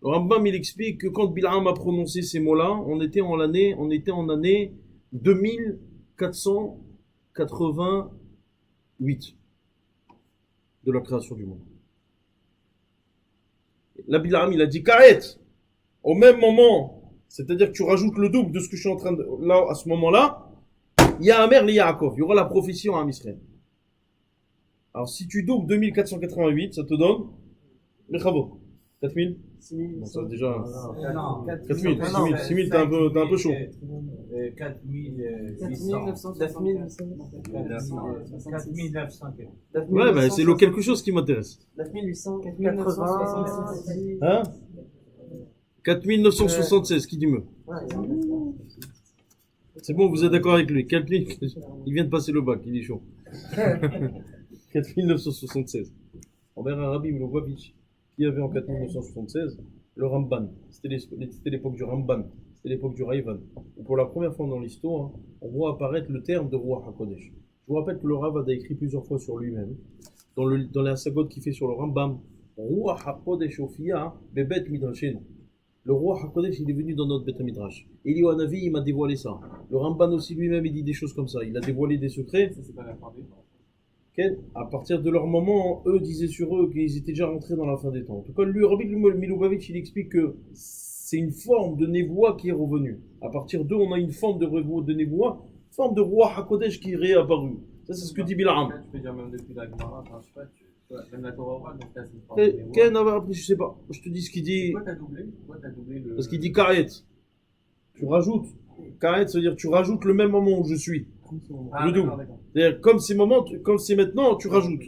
Speaker 1: Le Rambam, il explique que quand Bil'am a prononcé ces mots-là, on était en année 2488 de la création du monde. Là, Bil'am, il a dit Ka'it. Au même moment, c'est-à-dire que tu rajoutes le double de ce que je suis en train de... Là, à ce moment-là, il y a un mère, il y a Yaakov. Il y aura la prophétie en Israël. Alors, si tu doubles 2488, ça te donne... Mais bravo. 4000 bon, ça, déjà...
Speaker 3: Non,
Speaker 1: 4000, 6000, t'es un peu chaud.
Speaker 3: 4900. 4900.
Speaker 1: Ouais, bah, c'est le quelque chose qui m'intéresse.
Speaker 2: 9880.
Speaker 1: Hein 4976, qui dit me. C'est bon, vous êtes d'accord avec lui. 4000, il vient de passer le bac, il est chaud. 4976. Envers un Rabbi Milovavitch, qui avait en 4976 le Ramban. C'était l'époque du Ramban. C'était l'époque du Raïvan. Et pour la première fois dans l'histoire, on voit apparaître le terme de Ruach HaKodesh. Je vous rappelle que le Rav a écrit plusieurs fois sur lui-même. Dans la sagote qu'il fait sur le Rambam, Ruach HaKodesh Ophia Bebet Midrashenu. Le Ruach HaKodesh, il est venu dans notre Beth Midrash. Eliyahu Hanavi, il m'a dévoilé ça. Le Ramban aussi lui-même, il dit des choses comme ça. Il a dévoilé des secrets.
Speaker 3: Ça, c'est pas la fin des temps.
Speaker 1: À partir de leur moment, eux disaient sur eux qu'ils étaient déjà rentrés dans la fin des temps. En tout cas, lui, Rabbi Milovavitch, il explique que c'est une forme de névoie qui est revenue. À partir d'eux, on a une forme de névoie, une forme de Ruach HaKodesh qui est réapparue. Ça, c'est ce que dit Bil'am.
Speaker 3: Tu peux dire même depuis la Gemara, enfin, je sais pas, même la Torah orale, donc là, c'est une forme de
Speaker 1: Ken,
Speaker 3: névoie.
Speaker 1: après, je sais pas. Je te dis ce qu'il dit.
Speaker 3: Pourquoi t'as doublé le...
Speaker 1: Parce qu'il dit Karet. Tu rajoutes. Karet, ça veut dire tu rajoutes le même moment où je suis.
Speaker 3: Ah,
Speaker 1: le double.
Speaker 3: d'accord.
Speaker 1: C'est-à-dire, comme c'est maintenant, tu rajoutes.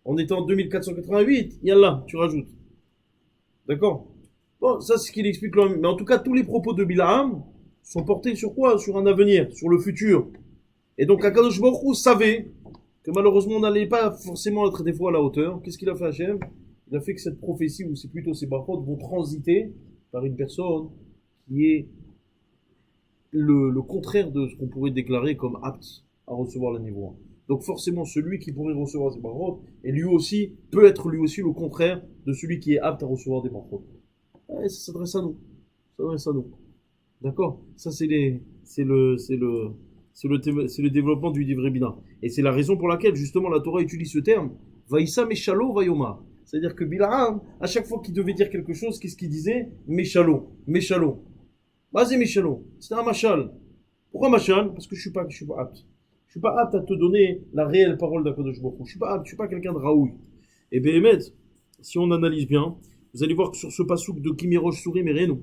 Speaker 1: On était en 2488, yallah, tu rajoutes. D'accord? Bon, ça c'est ce qu'il explique là. Mais en tout cas, tous les propos de Bil'am sont portés sur quoi? Sur un avenir, sur le futur. Et donc, Akadosh Baruch Hu savait que malheureusement, on n'allait pas forcément être des fois à la hauteur. Qu'est-ce qu'il a fait, Hachem? Il a fait que cette prophétie, ou c'est plutôt ces barcodes, vont transiter par une personne qui est le contraire de ce qu'on pourrait déclarer comme apte à recevoir la névoie. Donc forcément, celui qui pourrait recevoir ces barcodes, et lui aussi, peut être lui aussi le contraire de celui qui est apte à recevoir des barcodes. Et ça s'adresse à nous. Ça s'adresse à nous. D'accord? Ça, c'est le développement du livre Bina. Et c'est la raison pour laquelle, justement, la Torah utilise ce terme. Vaïssa Meshalo Vayoma. C'est-à-dire que Bil'am, à chaque fois qu'il devait dire quelque chose, qu'est-ce qu'il disait? Meshalo. Meshalo. Vas-y, Meshalo. C'était un machal. Pourquoi machal? Parce que je suis pas apte. Je suis pas apte à te donner la réelle parole d'Akadosh Baruch Hu. Je suis pas apte, je suis pas quelqu'un de raoui. Et Béhémet, si on analyse bien, vous allez voir que sur ce pasouk de Kimirosh Sourim Erenu,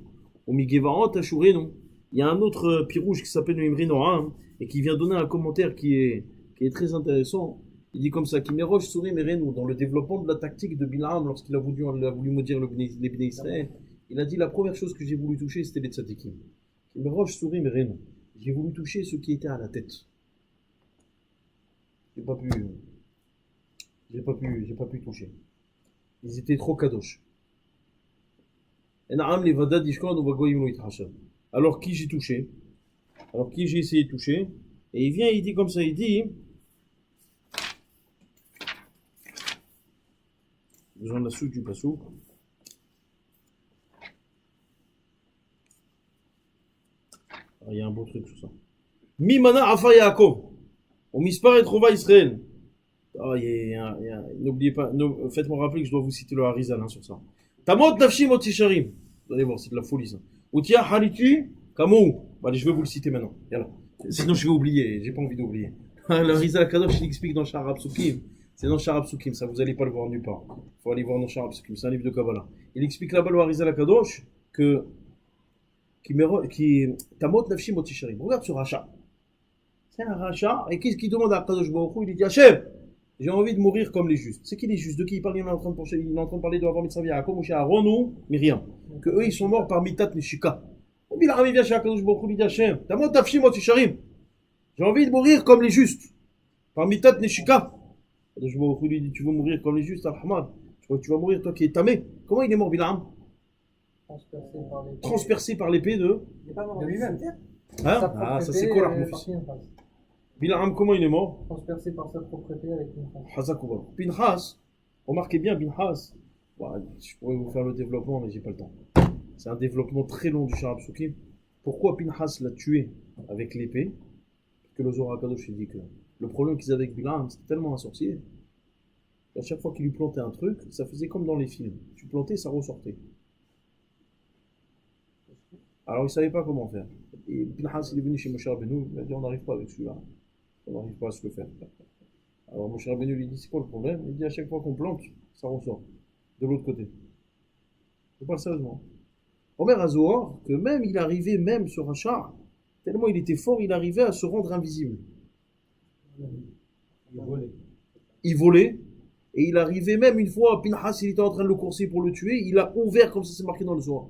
Speaker 1: au Migevarot Ashurenu, il y a un autre pirouge qui s'appelle Imri Noam, et qui vient donner un commentaire qui est très intéressant. Il dit comme ça, Kimirosh Sourim Erenu, dans le développement de la tactique de Bil'am, lorsqu'il a voulu maudire les Bnei Israël, il a dit la première chose que j'ai voulu toucher, c'était les tzadikim. Kimirosh Sourim Erenu. J'ai voulu toucher ceux qui étaient à la tête. J'ai pas pu toucher. Ils étaient trop kadosh. Alors qui j'ai touché? Alors qui j'ai essayé de toucher? Et il vient, il dit comme ça, il dit, besoin de la soupe du pasouk. Il y a un beau truc sur ça. Mimana Afa Yaakov. On mispare et trouva Israël. N'oubliez pas, faites-moi rappeler que je dois vous citer le Harizal sur ça. Tamot Nafshi Motisharim. Vous allez voir, c'est de la folie ça. Utia Haritu Kamou. Allez, je vais vous le citer maintenant. Yalla. Sinon, je vais oublier. J'ai pas envie d'oublier. Le Harizal Kadosh, il explique dans Sha'ar HaPsukim. C'est dans Sha'ar HaPsukim. Ça, vous allez pas le voir nulle part. Faut aller voir dans Sha'ar HaPsukim. C'est un livre de Kabbalah. Il explique là-bas le Harizal Kadosh que Tamot Nafshi Motisharim. Regarde ce rachat. C'est un rachat. Et qu'est-ce qu'il demande à Kadosh Baruch Hu? Il dit Hachem, j'ai envie de mourir comme les justes. C'est qui les justes? De qui il parle? Il est en train de parler de Avraham Mitzvah Yaakov, Moshe Aaron ou Myriam. Que eux, ils sont morts par Mitat Neshika. Et puis il vient chez Kadosh Baruch Hu, il dit Hachem, Tamot Nafshi Motisharim. J'ai envie de mourir comme les justes. Par Mitat Neshika. Kadosh Baruch Hu lui dit tu veux mourir comme les justes, Al-Hamad. Tu crois que tu vas mourir, toi qui es tamé? Comment il est mort, Bil'am?
Speaker 5: Transpercé par les.
Speaker 1: transpercé par l'épée de...
Speaker 2: Il n'est pas mort
Speaker 5: De lui-même.
Speaker 1: Hein? Ah, ça c'est quoi la fils. Bil'am, comment il est mort?
Speaker 5: Transpercé par sa propreté avec une femme.
Speaker 1: Hazakouba. Pinhas, remarquez bien Pinhas. Bah, je pourrais vous faire le développement, mais j'ai pas le temps. C'est un développement très long du Sharab Soukim. Pourquoi Pinhas l'a tué avec l'épée? Que le Zohar HaKadosh il dit que le problème qu'ils avaient avec Bil'am, c'était tellement un sorcier. À chaque fois qu'il lui plantait un truc, ça faisait comme dans les films. Tu plantais, ça ressortait. Alors il savait pas comment faire. Et Pinhas il est venu chez Moshe Rabbeinu, il a dit on n'arrive pas avec celui-là. On n'arrive pas à se le faire. Alors Moshe Rabbeinu lui dit c'est quoi le problème? Il dit à chaque fois qu'on plante, ça ressort. De l'autre côté. Je parle sérieusement. Omer Azohar, que même il arrivait même sur un char, tellement il était fort, il arrivait à se rendre invisible. Il volait, et il arrivait même une fois, Pinhas il était en train de le courser pour le tuer, il a ouvert, comme ça c'est marqué dans le Zohar,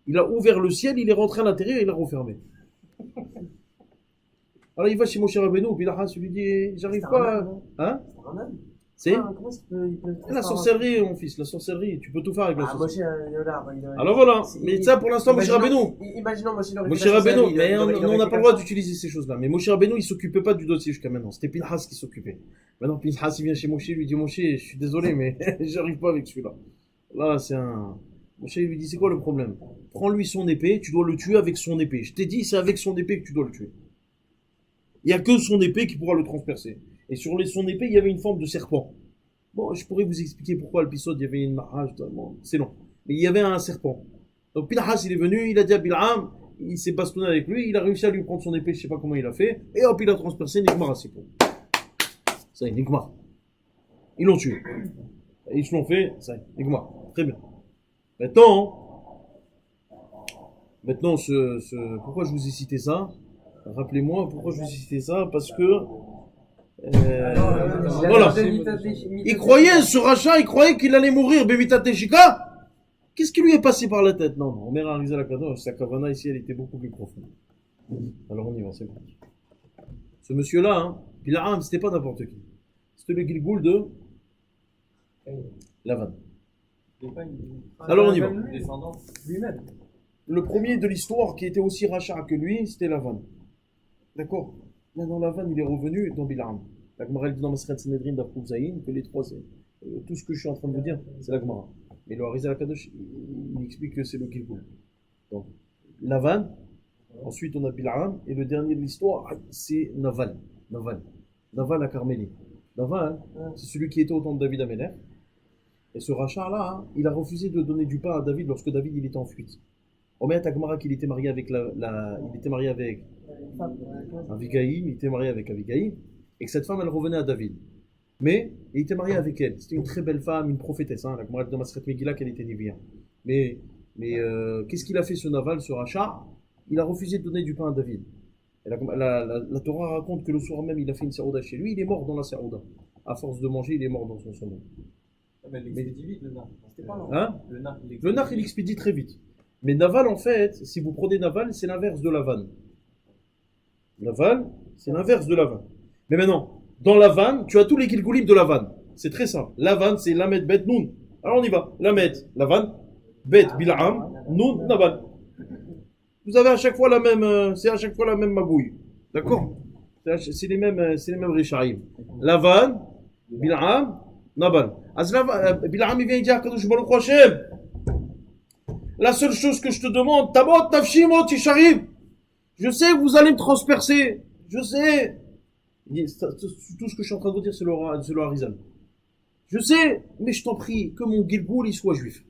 Speaker 1: il a ouvert le ciel, il est rentré à l'intérieur et il l'a refermé. Alors il va chez Moshe Rabbeinu, Pinhas lui dit j'arrive pas. Hein?
Speaker 2: C'est un homme.
Speaker 1: C'est
Speaker 2: Comment il peut
Speaker 1: la sorcellerie, mon fils, la sorcellerie, tu peux tout faire avec la
Speaker 2: Ah,
Speaker 1: sorcellerie.
Speaker 2: Moshe,
Speaker 1: Alors voilà, mais ça pour l'instant, Moshe Rabbeinu.
Speaker 2: Imaginons Moshe aurait
Speaker 1: Moshe
Speaker 2: fait la
Speaker 1: Rabbeinu,
Speaker 2: sorcellerie,
Speaker 1: mais
Speaker 2: il aurait
Speaker 1: on n'a
Speaker 2: fait
Speaker 1: pas le
Speaker 2: comme
Speaker 1: droit
Speaker 2: ça.
Speaker 1: d'utiliser ces choses-là. Mais Moshe Rabbeinu, il s'occupait pas du dossier jusqu'à maintenant. C'était Pinhas qui s'occupait. Maintenant, Pinhas, il vient chez Moshe, il lui dit Moshe, je suis désolé, mais j'arrive pas avec celui-là. Là, c'est un. Moshe, il lui dit c'est quoi le problème? Prends-lui son épée, tu dois le tuer avec son épée. Je t'ai dit, c'est avec son épée que tu dois le tuer. Il n'y a que son épée qui pourra le transpercer. Et sur son épée, il y avait une forme de serpent. Bon, je pourrais vous expliquer pourquoi l'épisode, il y avait une marage, c'est long. Mais il y avait un serpent. Donc Pinhas, il est venu, il a dit à Bil'am, il s'est bastonné avec lui, il a réussi à lui prendre son épée, je sais pas comment il a fait, et hop, il a transpercé Nigmar à ses peaux. Ça y est, Nigmar. Ils l'ont tué. Et ils se l'ont fait, ça y est, Nigmar. Très bien. Maintenant, pourquoi je vous ai cité ça? Rappelez-moi pourquoi je vous ai cité ça, parce que voilà. Il croyait, ce rachat, il croyait qu'il allait mourir, Bemita Teshika. Qu'est-ce qui lui est passé par la tête? Non, non, Omer Arizal Akadosh, sa kavana ici, elle était beaucoup plus profonde. Alors on y va, c'est bon. Ce monsieur-là, hein, Bil'am, c'était pas n'importe qui. C'était le Gilgoul de Lavan. Alors on y va.
Speaker 5: Lui-même.
Speaker 1: Le premier de l'histoire qui était aussi rachat que lui, c'était Lavan. D'accord? Maintenant, Lavan, il est revenu dans Bil'am. La Gemara dit dans Maseret Sanhedrin d'Aprou Zayin que les trois, tout ce que je suis en train de vous dire, c'est la Gemara. Mais le Harizal HaKadosh, il explique que c'est le Gilgoul. Donc, Lavan, ensuite on a Bil'am, et le dernier de l'histoire, c'est Naval. Naval à Carmélie. Naval, c'est celui qui était au temps de David Améler. Et ce rachat-là, il a refusé de donner du pain à David lorsque David il était en fuite. On met à Gemara qu'il était marié avec il était marié avec Abigaïl, il était marié avec Abigaïl, et que cette femme elle revenait à David. Mais il était marié avec elle. C'était une très belle femme, une prophétesse. Hein, la Gemara de Masret Megillah qu'elle était divine. Mais qu'est-ce qu'il a fait ce Naval, ce rachat? Il a refusé de donner du pain à David. Et la Torah raconte que le soir même il a fait une serouda chez lui. Il est mort dans la serouda. À force de manger, il est mort dans son sommeil.
Speaker 3: Mais il expédie vite, le nar.
Speaker 1: Hein?
Speaker 3: Le nar,
Speaker 1: Il expédie très vite. Mais Naval, en fait, si vous prenez Naval, c'est l'inverse de Lavan. Naval, c'est l'inverse de Lavan. Mais maintenant, dans Lavan, tu as tous les Gilgoulim de Lavan. C'est très simple. Lavan, c'est Lamed, Bet, Nun. Alors on y va. Lamed, Lavan, Bet, Bil'am, Nun, Naval. Vous avez à chaque fois la même, c'est à chaque fois la même magouille. D'accord? C'est les mêmes Rishaïm. Lavan, Bil'am, Naval. Bil'am, il vient dire, Kadosh Baruch Hashem. La seule chose que je te demande, Tabot, Tafshimo, Tisharim. Je sais que vous allez me transpercer. Je sais. Tout ce que je suis en train de vous dire, c'est le Harizal. Je sais, mais je t'en prie, que mon Gilgoul, il soit juif.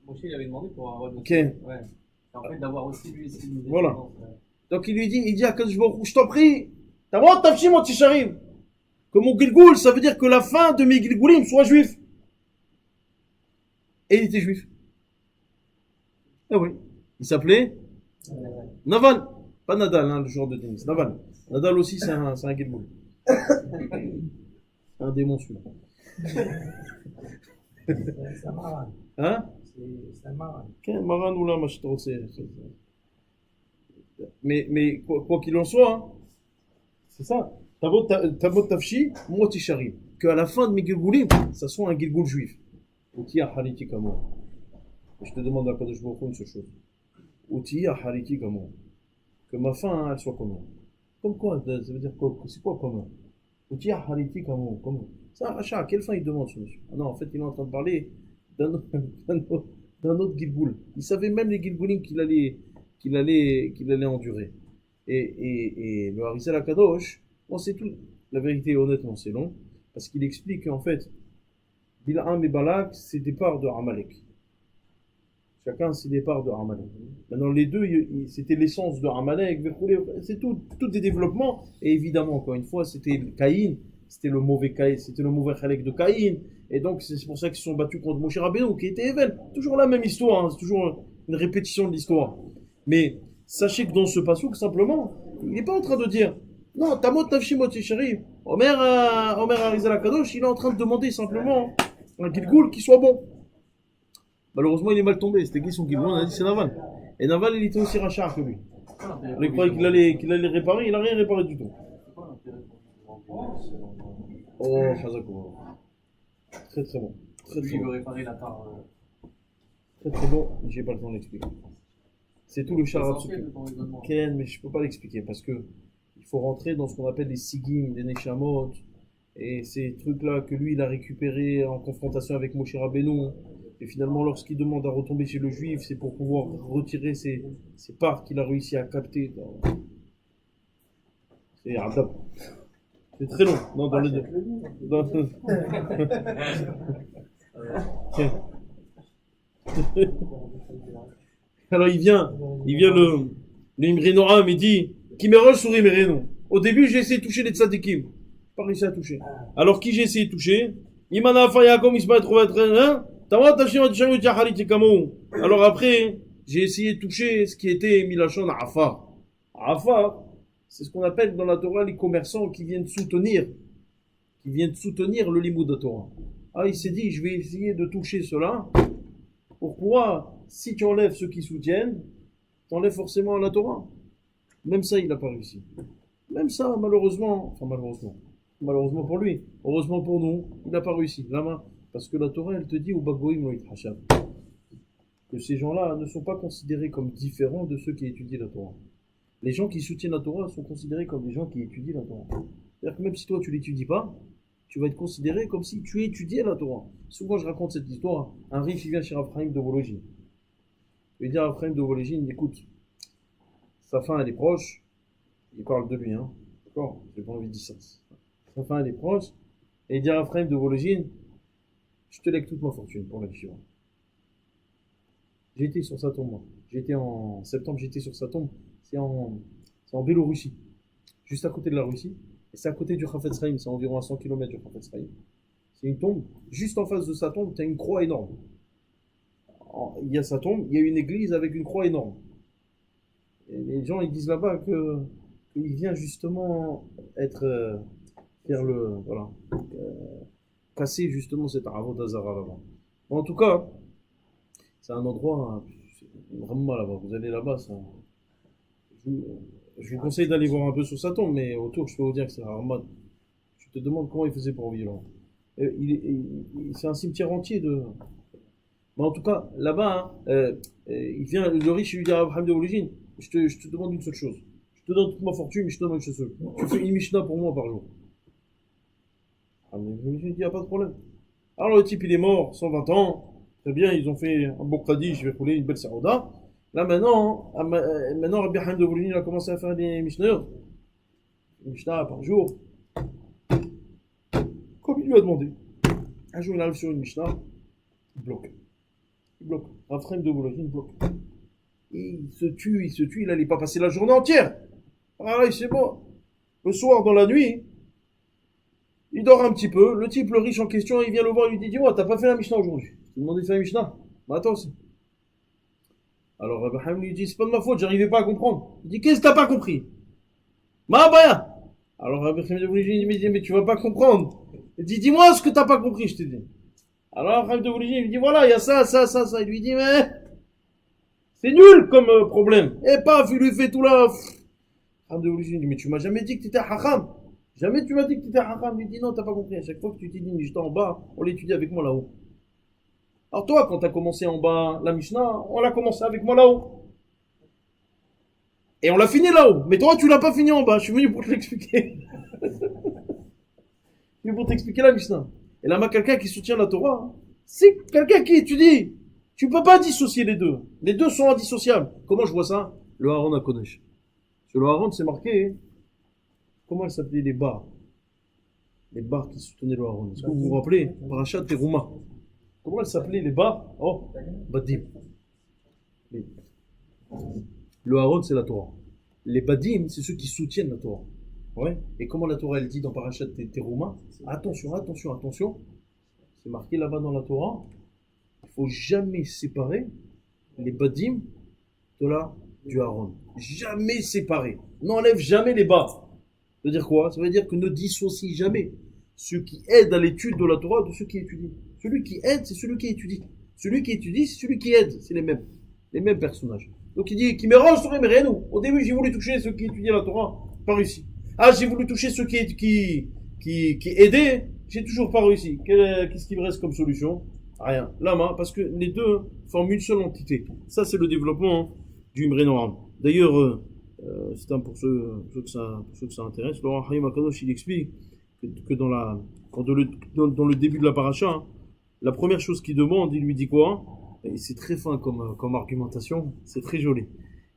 Speaker 3: Moshe, il avait demandé pour avoir
Speaker 1: Ok.
Speaker 3: Ouais. En fait, d'avoir aussi lui ici.
Speaker 1: Voilà. Donc il dit à Kadosh Baruch Hu, je t'en prie, Tabot, Tafshimo, Tisharim. Que mon Gilgoul, ça veut dire que la fin de mes Gilgoulim soit juif. Et il était juif. Ah oui. Il s'appelait Naval. Pas Nadal, hein, le joueur de tennis. Naval. Nadal aussi, c'est un Gilgoul. Un démon, celui-là.
Speaker 5: C'est un maran.
Speaker 1: Hein?
Speaker 5: C'est un maran.
Speaker 1: Quel maran ou là, machetro, mais quoi qu'il en soit, hein, c'est ça. Tabot Tafshi, moi Tisharim. Qu'à la fin de mes Gilgoulim, ça soit un Gilgoul juif. Outi hariti kamo. Je te demande à Kadosh Baruch Hu une seule chose. Outi hariti kamo. Que ma fin, hein, elle soit comment? Comme quoi? Ça veut dire quoi? C'est quoi comment? Outi hariti kamo. Comment? Ça, Racha, quelle fin il demande ce monsieur? Ah non, en fait, il est en train de parler d'un autre, d'un autre Gilgoul. Il savait même les Gilgoulim qu'il allait endurer. Et le Harizal Akadosh, bon, c'est tout. La vérité, honnêtement, c'est long. Parce qu'il explique qu'en fait, Bil'am et Balak, c'est des parts de Amalek. Chacun, c'est des parts de Amalek. Maintenant, les deux, c'était l'essence de Amalek. C'est tout des développements. Et évidemment, encore une fois, c'était Caïn. C'était le mauvais Caïn. C'était le mauvais Khalek de Caïn. Et donc, c'est pour ça qu'ils se sont battus contre Moshe Rabbeinu, qui était Evel. Toujours la même histoire. Hein, c'est toujours une répétition de l'histoire. Mais sachez que dans ce passouk, simplement, il n'est pas en train de dire non, Tamot Nafshi Moti Shari. Omer Arizal Akadosh, il est en train de demander simplement un Gilgoul qui soit bon. Malheureusement, il est mal tombé. C'était qui son Gilgoul? On a dit c'est Naval. Et Naval, il était aussi rachar que lui. Il croyait qu'il allait réparer, il n'a rien réparé du tout. Oh, Chazakou. Très très bon. Très
Speaker 3: Lui,
Speaker 1: très
Speaker 3: il veut
Speaker 1: bon.
Speaker 3: réparer la part.
Speaker 1: Très très bon. J'ai pas le temps d'expliquer. C'est tout le charab.
Speaker 3: essentiel de ton raisonnement.
Speaker 1: Ken, mais je peux pas l'expliquer parce que il faut rentrer dans ce qu'on appelle les sigim, des neshamot, et ces trucs-là que lui il a récupéré en confrontation avec Moshe Rabbeinu. Et finalement, lorsqu'il demande à retomber chez le juif, c'est pour pouvoir retirer ces parts qu'il a réussi à capter. C'est Adab. C'est très long. Non, dans les deux. Alors il vient le Imrenoram, il dit Kimerol sur Imreno. Au début, j'ai essayé de toucher les tzadikim. Pas réussi à toucher. Alors qui j'ai essayé de toucher? Imana Fayakom Ismaël Trovatren. Alors après, j'ai essayé de toucher ce qui était Milachon Afar. Afar, c'est ce qu'on appelle dans la Torah les commerçants qui viennent soutenir le limoud de Torah. Ah, il s'est dit, je vais essayer de toucher cela pour pouvoir, si tu enlèves ceux qui soutiennent, tu enlèves forcément la Torah. Même ça, il n'a pas réussi. Même ça, malheureusement pour lui, heureusement pour nous, il n'a pas réussi. Lama, parce que la Torah, elle te dit au Bagoïm Loït Hacham que ces gens-là ne sont pas considérés comme différents de ceux qui étudient la Torah. Les gens qui soutiennent la Torah sont considérés comme des gens qui étudient la Torah. C'est-à-dire que même si toi tu l'étudies pas, tu vas être considéré comme si tu étudiais la Torah. Souvent je raconte cette histoire, un riche il vient chez Raphaïm de Vologine. Il dit à Raphaïm de Vologine, écoute, sa fin elle est proche, il parle de lui, hein, d'accord, j'ai pas envie de dire ça. Sa fin elle est proche, et il dit à Raphaïm de Vologine, je te lègue toute ma fortune pour la vie. J'ai été sur sa tombe, moi. J'étais en septembre, j'étais sur sa tombe. C'est en Biélorussie, juste à côté de la Russie. Et c'est à côté du Chafetz Chaim, c'est environ à 100 km du Chafetz Chaim. C'est une tombe. Juste en face de sa tombe, tu as une croix énorme. Il y a sa tombe, il y a une église avec une croix énorme. Et les gens, ils disent là-bas qu'il vient justement être, faire le, voilà, casser justement cet Aravot Hazara là-bas. En tout cas, c'est un endroit vraiment là-bas. Vous allez là-bas, ça. Je vous conseille d'aller voir un peu sur sa tombe, mais autour, je peux vous dire que c'est Ramad. Je te demande comment il faisait pour vivre. C'est un cimetière entier de. Mais en tout cas, là-bas, il vient, le riche, il lui dit à Abraham de Vologine, je te demande une seule chose. Je te donne toute ma fortune, mais je te demande une chose seule. Tu fais une Mishnah pour moi par jour. Ah, mais Vologine dit, il n'y a pas de problème. Alors le type, il est mort, 120 ans. Très bien, ils ont fait un beau crédit, je vais rouler une belle sarouda. Là maintenant, Rabbi Haim de Vologine a commencé à faire des Mishnah. Une Mishnah par jour. Comme il lui a demandé. Un jour, il arrive sur une Mishnah, il bloque. Raphaël de Vologine bloque. Et il se tue, il n'allait pas passer la journée entière. Ah là, c'est bon. Le soir, dans la nuit, il dort un petit peu. Le type, le riche en question, il vient le voir, il lui dit, dis-moi, t'as pas fait la Mishnah aujourd'hui? Je t'ai demandé de faire la Mishnah. Mais attends aussi. Alors Rabbi Haim lui dit, c'est pas de ma faute, j'arrivais pas à comprendre. Il dit, qu'est-ce que t'as pas compris? Ma baya. Alors Rabbi Haim lui dit, mais tu vas pas comprendre. Il dit, dis-moi ce que t'as pas compris, je te dis. Alors Rabbi Haim lui dit, voilà, il y a ça. Il lui dit, mais c'est nul comme problème. Et paf, il lui fait tout là. Rabbi Haim lui dit, mais tu m'as jamais dit que t'étais hacham. Jamais tu m'as dit que t'étais hacham. Il lui dit, non, t'as pas compris. À chaque fois que tu t'es dit, mais j'étais en bas, on l'étudie avec moi là-haut. Alors toi, quand tu as commencé en bas la Mishnah, on l'a commencé avec moi là-haut. Et on l'a fini là-haut. Mais toi, tu l'as pas fini en bas. Je suis venu pour te l'expliquer. Je suis venu pour t'expliquer la Mishnah. Et là, quelqu'un qui soutient la Torah, hein, c'est quelqu'un qui étudie. Tu peux pas dissocier les deux. Les deux sont indissociables. Comment je vois ça? Le Haron à Kodesh. Sur le Haron, c'est marqué, comment elles s'appelaient les barres? Les barres qui soutenaient le Haron. Est-ce que vous vous rappelez? Parashat Teruma. Comment elles s'appelaient les barres? Oh, Badim. Le Haron, c'est la Torah. Les Badim, c'est ceux qui soutiennent la Torah. Ouais. Et comment la Torah, elle dit dans Parashat Teruma? Attention, attention, attention. C'est marqué là-bas dans la Torah. Il faut jamais séparer les Badim du Haron. Jamais séparer. N'enlève jamais les bas. Ça veut dire quoi? Ça veut dire que ne dissocie jamais ceux qui aident à l'étude de la Torah de ceux qui étudient. Celui qui aide, c'est celui qui étudie. Celui qui étudie, c'est celui qui aide. C'est les mêmes personnages. Donc il dit, qui me range sur les nous. Au début, j'ai voulu toucher ceux qui étudiaient la Torah. Pas réussi. Ah, j'ai voulu toucher ceux qui aidaient. J'ai toujours pas réussi. Qu'est-ce qui me reste comme solution? Rien. Lama, parce que les deux forment une seule entité. Ça, c'est le développement du Mrenoram. D'ailleurs, c'est un pour ceux que ça intéresse. Laurent Haïm Akadosh, il explique que dans le début de la paracha, hein, la première chose qu'il demande, il lui dit quoi? Et c'est très fin comme argumentation, c'est très joli.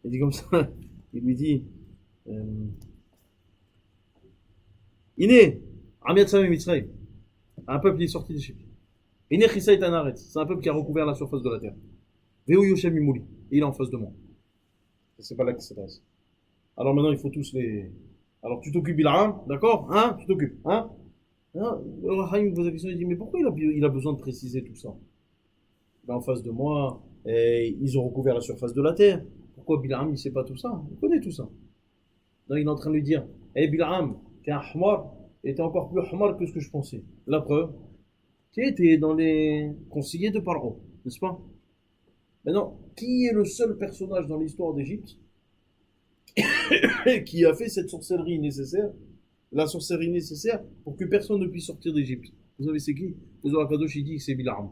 Speaker 1: Il dit comme ça, il lui dit Iné, Amiat Samé Mitzrayim, un peuple est sorti d'Égypte. Iné Chissa et Anaret, c'est un peuple qui a recouvert la surface de la terre. Veu Yoshem Mimouli, il est en face de moi. C'est pas là qu'il s'adresse. Alors maintenant, il faut tous les... Alors tu t'occupes Bil'am, d'accord? Hein? Tu t'occupes, hein? Alors Haïm pose la question, il dit, mais pourquoi il a besoin de préciser tout ça? Il est en face de moi, et ils ont recouvert la surface de la terre. Pourquoi Bil'am, il sait pas tout ça? Il connaît tout ça. Donc il est en train de lui dire, Bil'am, t'es un Hamar, et t'es encore plus Hamar que ce que je pensais. La preuve, t'es dans les conseillers de Paro, n'est-ce pas? Maintenant, qui est le seul personnage dans l'histoire d'Égypte qui a fait cette sorcellerie nécessaire, la sorcellerie nécessaire pour que personne ne puisse sortir d'Égypte? Vous savez c'est qui? Le Zohar Kadosh il dit que c'est Bil'am.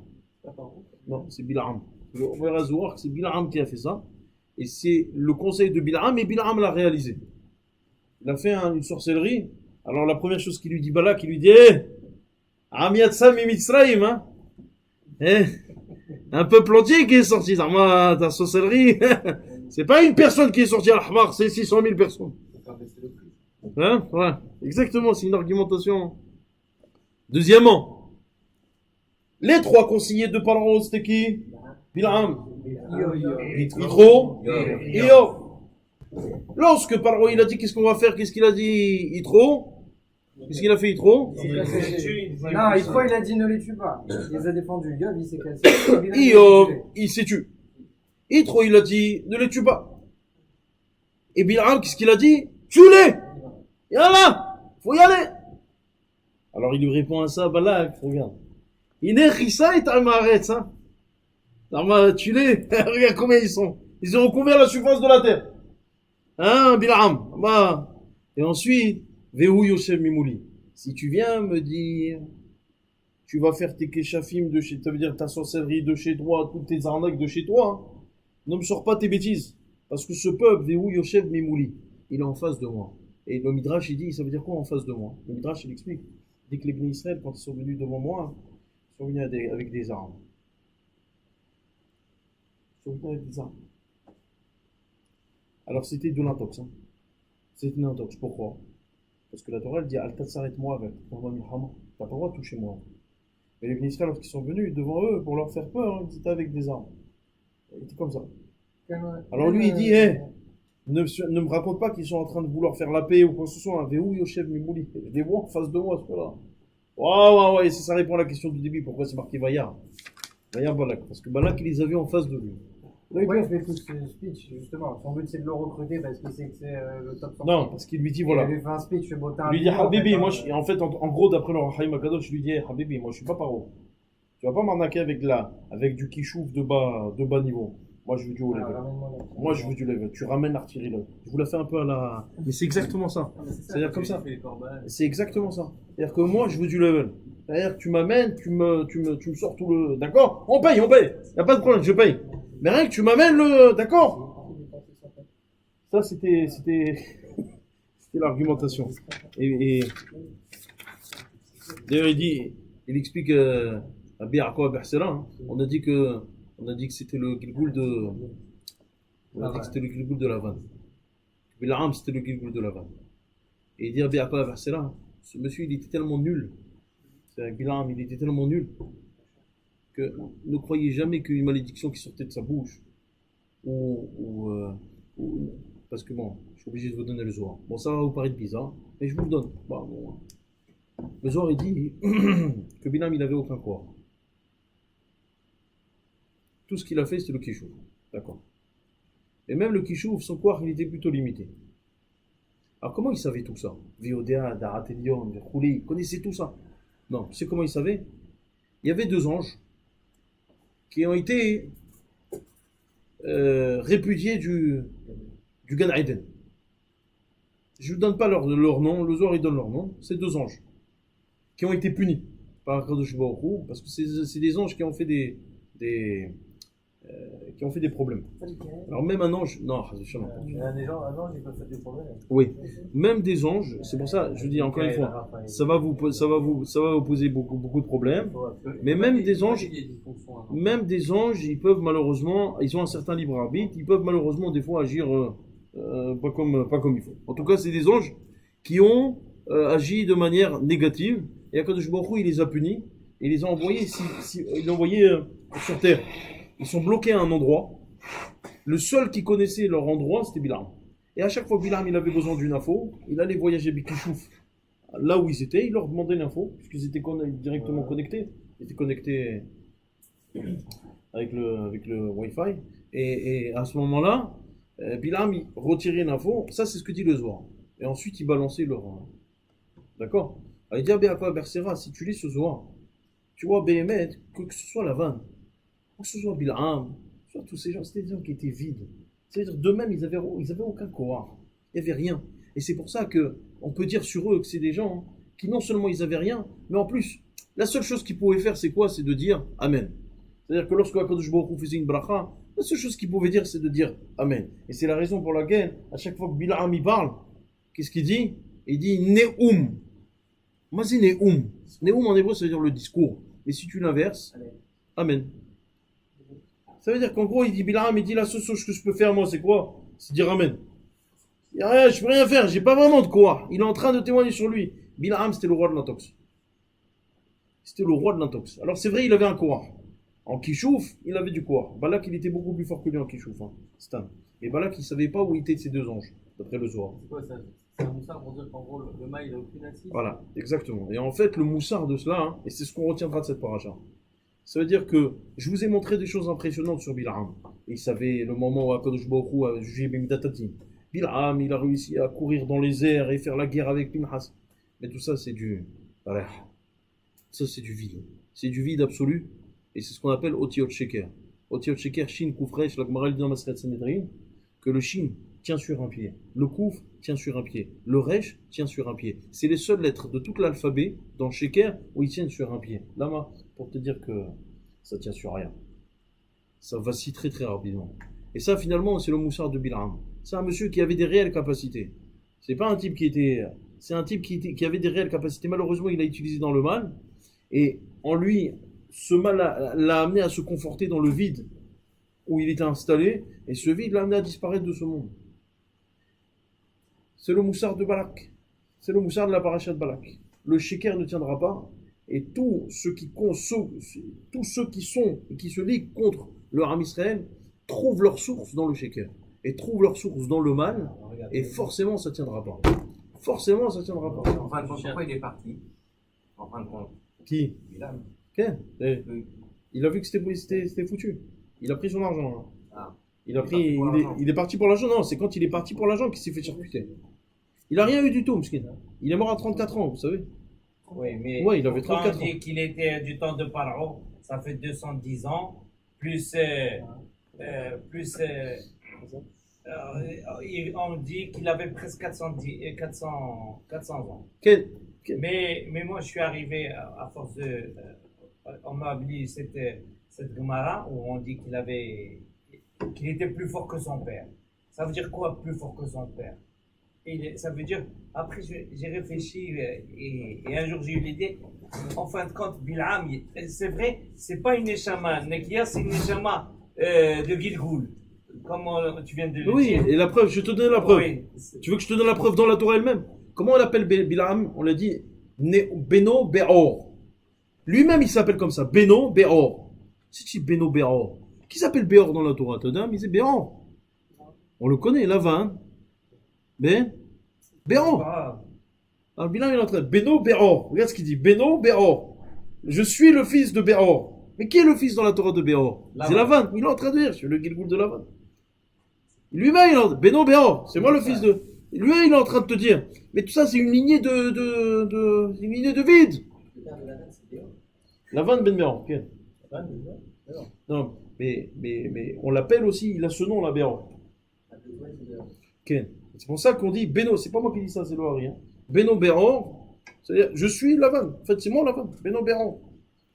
Speaker 1: Non, c'est Bil'am. On verra Zohar que c'est Bil'am qui a fait ça. Et c'est le conseil de Bil'am, et Bil'am l'a réalisé. Il a fait une sorcellerie. Alors la première chose qu'il lui dit Balak, il lui dit Amiatsam Mitzrayim, hein? Un peuple entier qui est sorti. Ta sorcellerie, c'est pas une personne qui est sortie à l'Ahmar, c'est 600 000 personnes. Hein? Ouais, exactement, c'est une argumentation. Deuxièmement, les trois conseillers de Paro, c'était qui? Bil'am, Yitro, et Iyov. Lorsque Paro il a dit qu'est-ce qu'on va faire, qu'est-ce qu'il a dit Yitro? Qu'est-ce qu'il a fait Yitro?
Speaker 2: Non, Yitro il a dit ne les tue pas. Il les a défendus. Yov il s'est cassé.
Speaker 1: Iyov, il s'est tué. Yitro il a dit ne les tue pas. Et Bil'am, qu'est-ce qu'il a dit? Tue-les! Yallah! Faut y aller! Alors il lui répond à ça, Balak, regarde. Iné Chissa et Talmaret, hein? Tue-les! Regarde combien ils sont. Ils ont recouvert la surface de la terre. Hein, Bil'am? Bah. Et ensuite, Vehu Yoshem Mimouli. Si tu viens me dire, tu vas faire tes kéchafim de chez, ça veut dire ta sorcellerie de chez toi, toutes tes arnaques de chez toi, hein, ne me sors pas tes bêtises. Parce que ce peuple, Vehu Yoshem Mimouli, il est en face de moi. Et le Midrash, il dit, ça veut dire quoi en face de moi? Le Midrash, il explique. Il dit que les Bnei Israël, quand ils sont venus devant moi, ils sont venus avec des armes. Ils sont venus avec des armes. Alors c'était de l'intox. Hein. C'était une intox. Pourquoi? Parce que la Torah, elle dit, Al s'arrête moi avec. T'as pas le droit de toucher moi. Mais les Bnei Israël, lorsqu'ils sont venus devant eux, pour leur faire peur, ils étaient avec des armes. Ils étaient comme ça. Alors lui, il dit, ne me raconte pas qu'ils sont en train de vouloir faire la paix ou quoi que ce soit. Vehu Yoshev Mimouli. Je les vois en face de moi, ce là. Ouais, ça répond à la question du début. Pourquoi c'est marqué Vayar? Vayar Balak. Parce que Balak, il les avait en face de lui.
Speaker 2: Pourquoi il fait tout ce speech, justement? Son but, c'est de le recruter parce qu'il sait que c'est le top 100.
Speaker 1: Non, parce qu'il lui dit, voilà.
Speaker 2: Il lui fait un speech,
Speaker 1: il lui dit, Habibi, moi, en fait, en gros, d'après le Haïm Akadosh, je lui dis, Habibi, moi, je suis pas paro. Tu vas pas m'arnaquer avec du kishouf de bas niveau. Moi, je veux du haut level. Moi, je veux du level. Tu ramènes l'artillerie là. Je vous la fais un peu à la... Mais c'est exactement ça. C'est-à-dire comme ça. C'est exactement ça. C'est-à-dire que moi, je veux du level. C'est-à-dire que tu m'amènes, tu me sors tout le... D'accord? On paye, il n'y a pas de problème, je paye. Mais rien que tu m'amènes le... D'accord? Ça, c'était l'argumentation. Et d'ailleurs, il explique à Bi'aqwa Bersera, hein, on a dit que c'était le Gilgoul de... On a dit que c'était le Gilgoul de la vanne. Bil'am, c'était le Gilgoul de la vanne. Et il dit à Bi'aqwa Bersera, ce monsieur, il était tellement nul. Bil'am, il était tellement nul que ne croyez jamais qu'une malédiction qui sortait de sa bouche parce que bon, je suis obligé de vous donner le Zohar. Bon, ça va vous paraître bizarre, mais je vous le donne. Bon. Le Zohar, il dit que Bil'am, il n'avait aucun corps. Tout ce qu'il a fait, c'était le Kishouf. D'accord. Et même le Kishouf, son corps, il était plutôt limité. Alors, comment il savait tout ça? Viodéa, Daratelion, Roulé, il connaissait tout ça. Non, tu sais comment il savait? Il y avait 2 anges qui ont été répudiés du Gan Eden. Je ne donne pas leur nom, le Zohar il donne leur nom. C'est 2 anges qui ont été punis par Akadosh Baruch Hu, parce que c'est des anges qui ont fait qui ont fait des problèmes. Alors même un ange, non,
Speaker 3: Il y a des gens, avant, ils peuvent faire des problèmes.
Speaker 1: oui, même des anges, c'est pour ça, je vous dis encore une fois, ça va vous poser beaucoup de problèmes. Mais même des anges, ils peuvent malheureusement, ils ont un certain libre arbitre, ils peuvent malheureusement des fois agir pas comme il faut. En tout cas, c'est des anges qui ont agi de manière négative, et Akadosh Baruch Hu, il les a punis, et il les a envoyés, il les a envoyés sur terre. Ils sont bloqués à un endroit. Le seul qui connaissait leur endroit, c'était Bil'am. Et à chaque fois que Bil'am il avait besoin d'une info, il allait voyager avec Kishouf là où ils étaient, il leur demandait l'info, puisqu'ils étaient directement connectés. Ils étaient connectés avec le Wi-Fi. Et à ce moment-là, Bil'am il retirait l'info. Ça, c'est ce que dit le Zohar. Et ensuite, il balançait leur... D'accord? Alors, il dit à Bi'aqwa Bersera, si tu lis ce Zohar, tu vois, Béhémet, que ce soit la vanne, que ce soit Bil'am, soit tous ces gens, c'était des gens qui étaient vides. C'est-à-dire, d'eux-mêmes, ils avaient aucun Korah. Il n'y avait rien. Et c'est pour ça qu'on peut dire sur eux que c'est des gens qui non seulement ils n'avaient rien, mais en plus, la seule chose qu'ils pouvaient faire, c'est quoi? C'est de dire Amen. C'est-à-dire que lorsque Akadosh Baruch Hu faisait une bracha, la seule chose qu'ils pouvaient dire, c'est de dire Amen. Et c'est la raison pour laquelle, à chaque fois que Bil'am y parle, qu'est-ce qu'il dit? Il dit Ne'um. Mazi Ne'um. Ne'um en hébreu, ça veut dire le discours. Mais si tu l'inverses, Amen. Ça veut dire qu'en gros, il dit Bil'am, il dit la seule chose que je peux faire, moi, c'est quoi? C'est dire Amen. Il y a rien, je peux rien faire, j'ai pas vraiment de quoi. Il est en train de témoigner sur lui. Bil'am, c'était le roi de l'intox. C'était le roi de l'intox. Alors c'est vrai, il avait un Korah. En Kishouf, il avait du Korah. Balak, il était beaucoup plus fort que lui en Kishouf. Hein. Stan. Et Balak, il savait pas où étaient ces 2 anges, d'après le Zohar.
Speaker 3: C'est quoi ça? C'est un moussard pour dire qu'en gros, le mât, il a aucune assise.
Speaker 1: Voilà, exactement. Et en fait, le moussard de cela, hein, et c'est ce qu'on retiendra de cette paracha, ça veut dire que je vous ai montré des choses impressionnantes sur Bil'am. Il savait le moment où Akadosh Baruch Hu a jugé Bimidatatim. Bil'am, il a réussi à courir dans les airs et faire la guerre avec Pinhas. Mais tout ça, c'est du... Voilà. Ça, c'est du vide. C'est du vide absolu. Et c'est ce qu'on appelle Otiot Sheker. Otiot Sheker, Shin, Koufresh, la Gemara dit dans Maseret Sanhedrin, que le Shin tient sur un pied. Le Kouf tient sur un pied. Le Resh tient sur un pied. C'est les seules lettres de tout l'alphabet dans Sheker où ils tiennent sur un pied. Lama, pour te dire que ça tient sur rien. Ça vacille très très rapidement. Et ça, finalement, c'est le moussard de Bil'am. C'est un monsieur qui avait des réelles capacités. C'est pas un type qui était... C'est un type qui avait des réelles capacités. Malheureusement, il a utilisé dans le mal. Et en lui, ce mal l'a amené à se conforter dans le vide où il était installé. Et ce vide l'a amené à disparaître de ce monde. C'est le moussard de Balak. C'est le moussard de la paracha de Balak. Le sheker ne tiendra pas. Et tous ceux qui sont et qui se liguent contre le Ham Israël trouvent leur source dans le sheker. Et trouvent leur source dans le mal. Et forcément, ça ne tiendra pas. Forcément, ça ne tiendra pas.
Speaker 3: En fin de compte, pourquoi il est parti? En fin de compte.
Speaker 1: Qui?
Speaker 3: Bil'am.
Speaker 1: Ken? Il a vu que c'était foutu. Il a pris son argent. Hein.
Speaker 3: Ah.
Speaker 1: Il est parti pour l'argent. Non, c'est quand il est parti pour l'argent qu'il s'est fait charcuter. Il a rien eu du tout, Mskin. Il est mort à 34 ans, vous savez.
Speaker 6: Oui, mais
Speaker 1: Ouais, il avait
Speaker 6: quand
Speaker 1: 34
Speaker 6: on dit qu'il était du temps de Paro, ça fait 210 ans, plus on dit qu'il avait presque 400 ans.
Speaker 1: Ken,
Speaker 6: Mais moi, je suis arrivé à force de. On m'a oublié cette Gemara où on dit qu'il était plus fort que son père. Ça veut dire quoi, plus fort que son père? Ça veut dire, après j'ai réfléchi et un jour j'ai eu l'idée, en fin de compte, Bil'am, c'est vrai, c'est pas une Neshama, Nekia, c'est une Neshama de Gilgoul, comme tu viens de le
Speaker 1: Oui,
Speaker 6: dire.
Speaker 1: et la preuve, je te donne la preuve.
Speaker 6: Oui,
Speaker 1: Tu veux que je te donne la preuve dans la Torah elle-même? Comment on appelle Bilam? On l'a dit Beno Be'or. Lui-même il s'appelle comme ça, Beno Be'or. C'est qui Beno Be'or? Qui s'appelle Be'or dans la Torah? Tadam, il dit Be'or. On le connaît, Lavan. Be'or.
Speaker 6: Ah,
Speaker 1: Alors Bilam il est en train de Beno Be'or. Regarde ce qu'il dit, Beno Be'or. Je suis le fils de Be'or. Mais qui est le fils dans la Torah de Be'or? C'est Lavan. Il est en train de dire, je suis le Gilgoul de Lavan. Lui-même il est en train de Beno Be'or. C'est moi le fils de. Lui il est en train de te dire. Mais tout ça c'est une lignée une lignée de vide.
Speaker 3: Le père de la reine, c'est Béon.
Speaker 1: Lavan Ben Be'or. Ok. Non, mais on l'appelle aussi, il a ce nom là, Be'or. Ok. C'est pour ça qu'on dit Beno, c'est pas moi qui dis ça, c'est le Hari. Hein. Beno Be'or, c'est-à-dire je suis Lavan. En fait, c'est moi Lavan. Beno Be'or.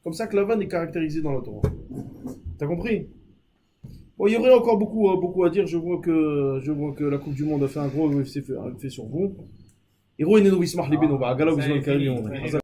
Speaker 1: Comme ça que Lavan est caractérisé dans la Torah. T'as compris? Bon, il y aurait encore beaucoup à dire. Je vois que la Coupe du Monde a fait un gros effet sur vous. Héros et Neno Bismar les Beno, Bagala, vous
Speaker 6: ça y est,
Speaker 1: avez
Speaker 6: fini.